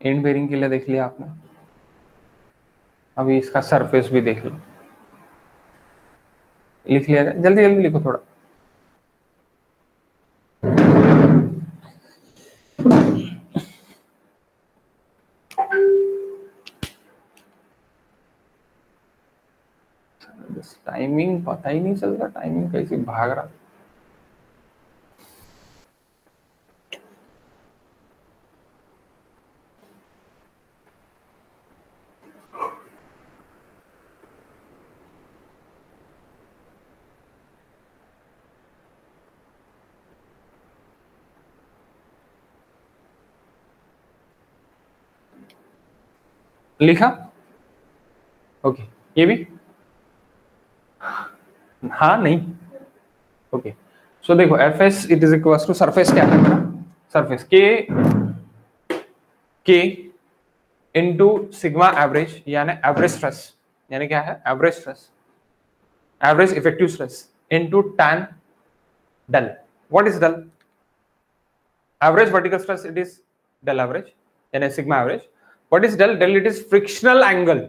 एंड बेरिंग के लिए देख लिया आपने, अभी इसका सरफेस भी देख लो, लिख लिया जाए, जल्दी जल्दी लिखो थोड़ा। टाइमिंग पता ही नहीं चल रहा, टाइमिंग कैसे भाग रहा। लिखा? ओके, ये भी हाँ नहीं। ओके, सो देखो F S it is equal to surface क्या है मेरा, सरफेस के इनटू सिग्मा एवरेज यानी एवरेज स्ट्रेस, यानी क्या है average stress, average effective stress into tan del. What is del? Average vertical stress, it is del average यानी sigma average. What is del? Del it is frictional angle.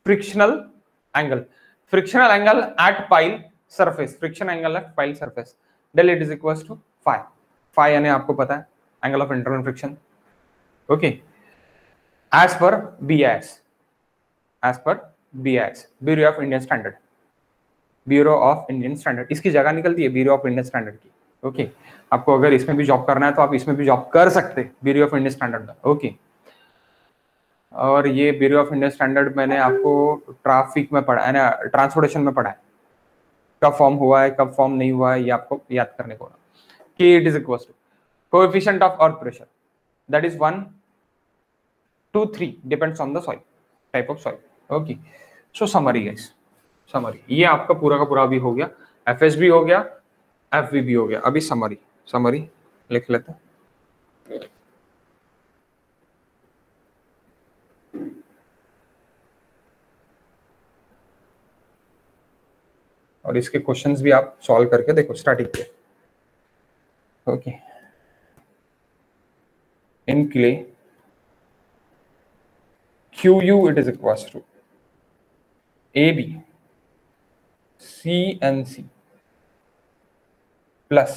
Frictional angle. Frictional angle at pile surface. Friction angle at pile surface. Del it is equals to phi. Phi यानी आपको पता है angle of internal friction. Okay. As per BIS. As per BIS. Bureau of Indian Standard. Bureau of Indian standard, इसकी जगह निकलती है bureau of Indian standard की। Okay, आपको अगर इसमें भी जॉब करना है तो आप इसमें भी जॉब कर सकते हैं ब्यूरो ऑफ इंडियन स्टैंडर्ड में। ओके, और ये ब्यूरो ऑफ इंडियन स्टैंडर्ड मैंने आपको ट्रैफिक में पढ़ा है ना, ट्रांसपोर्टेशन में पढ़ा है, कब फॉर्म हुआ है कब फॉर्म नहीं हुआ है ये आपको याद करने को। कि it is equal to coefficient of earth pressure, that is 1 2 3 depends on the soil, type of soil. Okay, so summary guys, summary ये आपका पूरा का पूरा भी हो गया, एफएस भी हो गया, एफवी भी हो गया। अभी समरी, समरी लिख लेते हैं। और इसके क्वेश्चंस भी आप सॉल्व करके देखो स्टैटिक के। Okay, in clay QU it is equals to AB CNC plus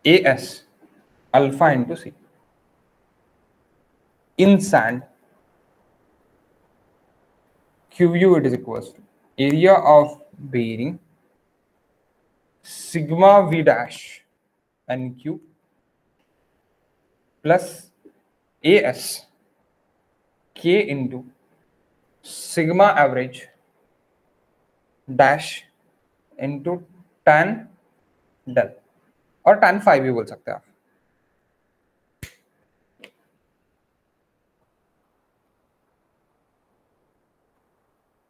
AS alpha into C. In sand, QU it is equals to area of bearing sigma V dash NQ plus AS K into sigma average dash into tan del, और tan phi भी बोल सकते हैं आप।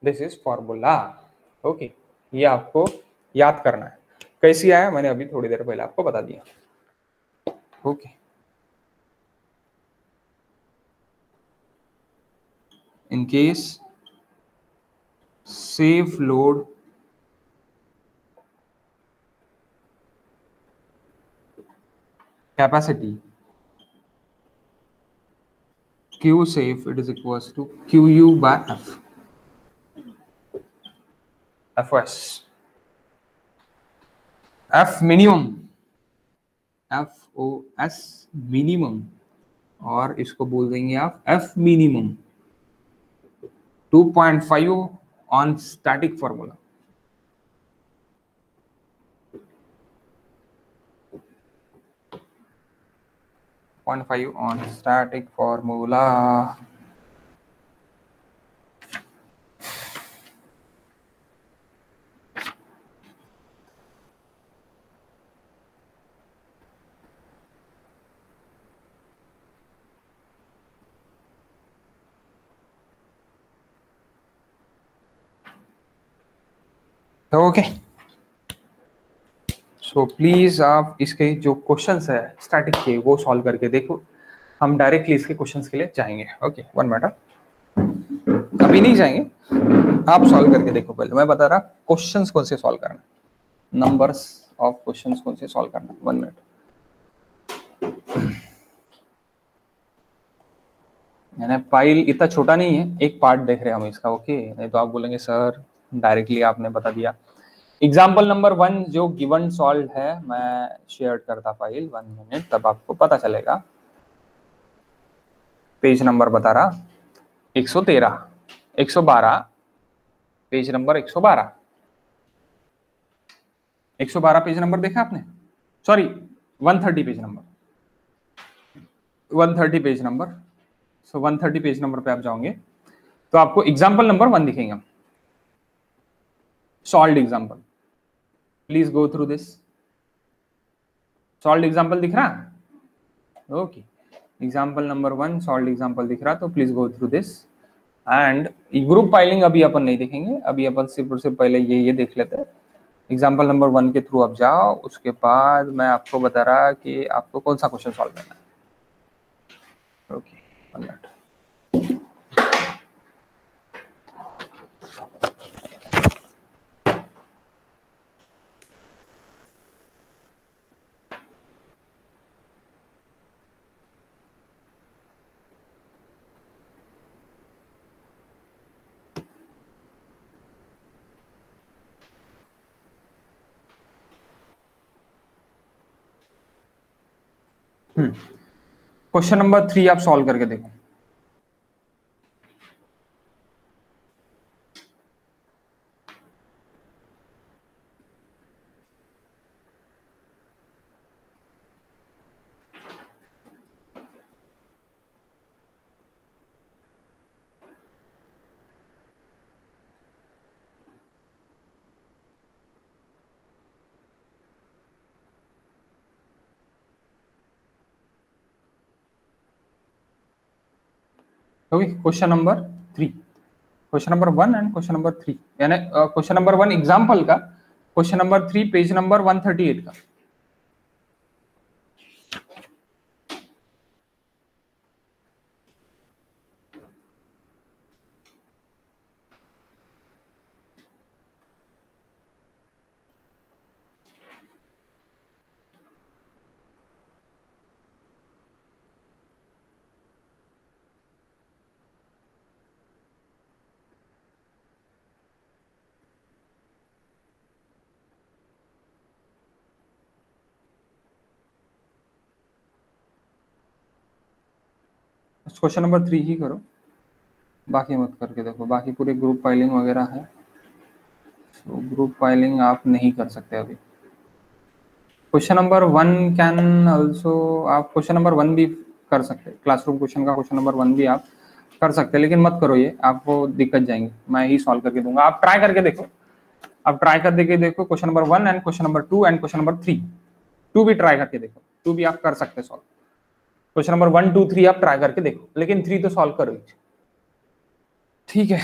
This is formula. Okay, ये आपको याद करना है। कैसी आया मैंने अभी थोड़ी देर पहले आपको बता दिया। Okay, in case safe load capacity Q safe it is equals to QU by F, FOS, F minimum, FOS minimum, और इसको बोल देंगे आप F minimum 2.5 on static formula। on static formula। Okay, so please आप इसके जो questions है static के वो सॉल्व करके देखो। हम डायरेक्टली इसके क्वेश्चंस के लिए जाएंगे। ओके, वन मिनट, अभी नहीं जाएंगे, आप सॉल्व करके देखो। पहले मैं बता रहा क्वेश्चंस कौन से सॉल्व करना, नंबर्स ऑफ क्वेश्चंस कौन से सॉल्व करना। वन मिनट, मैंने फाइल इतना छोटा नहीं है, एक पार्ट देख रहे हैं हम इसका। ओके, नहीं तो आप बोलेंगे सर डायरेक्टली आपने बता दिया। एग्जाम्पल नंबर 1 जो गिवन सॉल्व है, मैं शेयर करता फाइल 1 मिनट, तब आपको पता चलेगा। पेज नंबर बता रहा 113 112, पेज नंबर 112 112 पेज नंबर देखा आपने, sorry 130 page number, 130 page number. So 130 page number पे आप जाओगे तो आपको एग्जाम्पल नंबर 1 दिखेगा, solved example. Please go through this. Solved example दिख रहा है? Okay, example number 1 solve example दिख रहा तो please go through this. And group piling अभी अपन नहीं देखेंगे, अभी अपन सिर्फ और सिर्फ पहले ये देख लेते हैं। एग्जाम्पल नंबर 1 के थ्रू आप जाओ, उसके बाद मैं आपको बता रहा कि आपको कौन सा क्वेश्चन सॉल्व करना है। Okay, 1 minute. क्वेश्चन नंबर 3 आप सॉल्व करके देखो। Okay, question number 3, question number 1 and question number 3, यानी क्वेश्चन नंबर 1 एग्जाम्पल का, क्वेश्चन नंबर 3 पेज नंबर 138 का। क्वेश्चन नंबर 3 ही करो, बाकी मत करके देखो, बाकी पूरे ग्रुप फाइलिंग वगैरह है, तो ग्रुप फाइलिंग आप नहीं कर सकते अभी। क्वेश्चन नंबर 1 कैन ऑल्सो, आप क्वेश्चन नंबर 1 भी कर सकते, क्लासरूम क्वेश्चन का क्वेश्चन नंबर 1 भी आप कर सकते हैं, लेकिन मत करो, ये आपको दिक्कत जाएंगे, मैं ही सॉल्व करके दूंगा। आप ट्राई करके देखो, आप ट्राई करके देखो question number 1 and question number 2 and question number 3, 2 भी ट्राई करके देखो, 2 भी आप कर सकते सॉल्व। क्वेश्चन नंबर 1 2 3 आप ट्राई करके देखो, लेकिन 3 तो सॉल्व करो। ठीक है।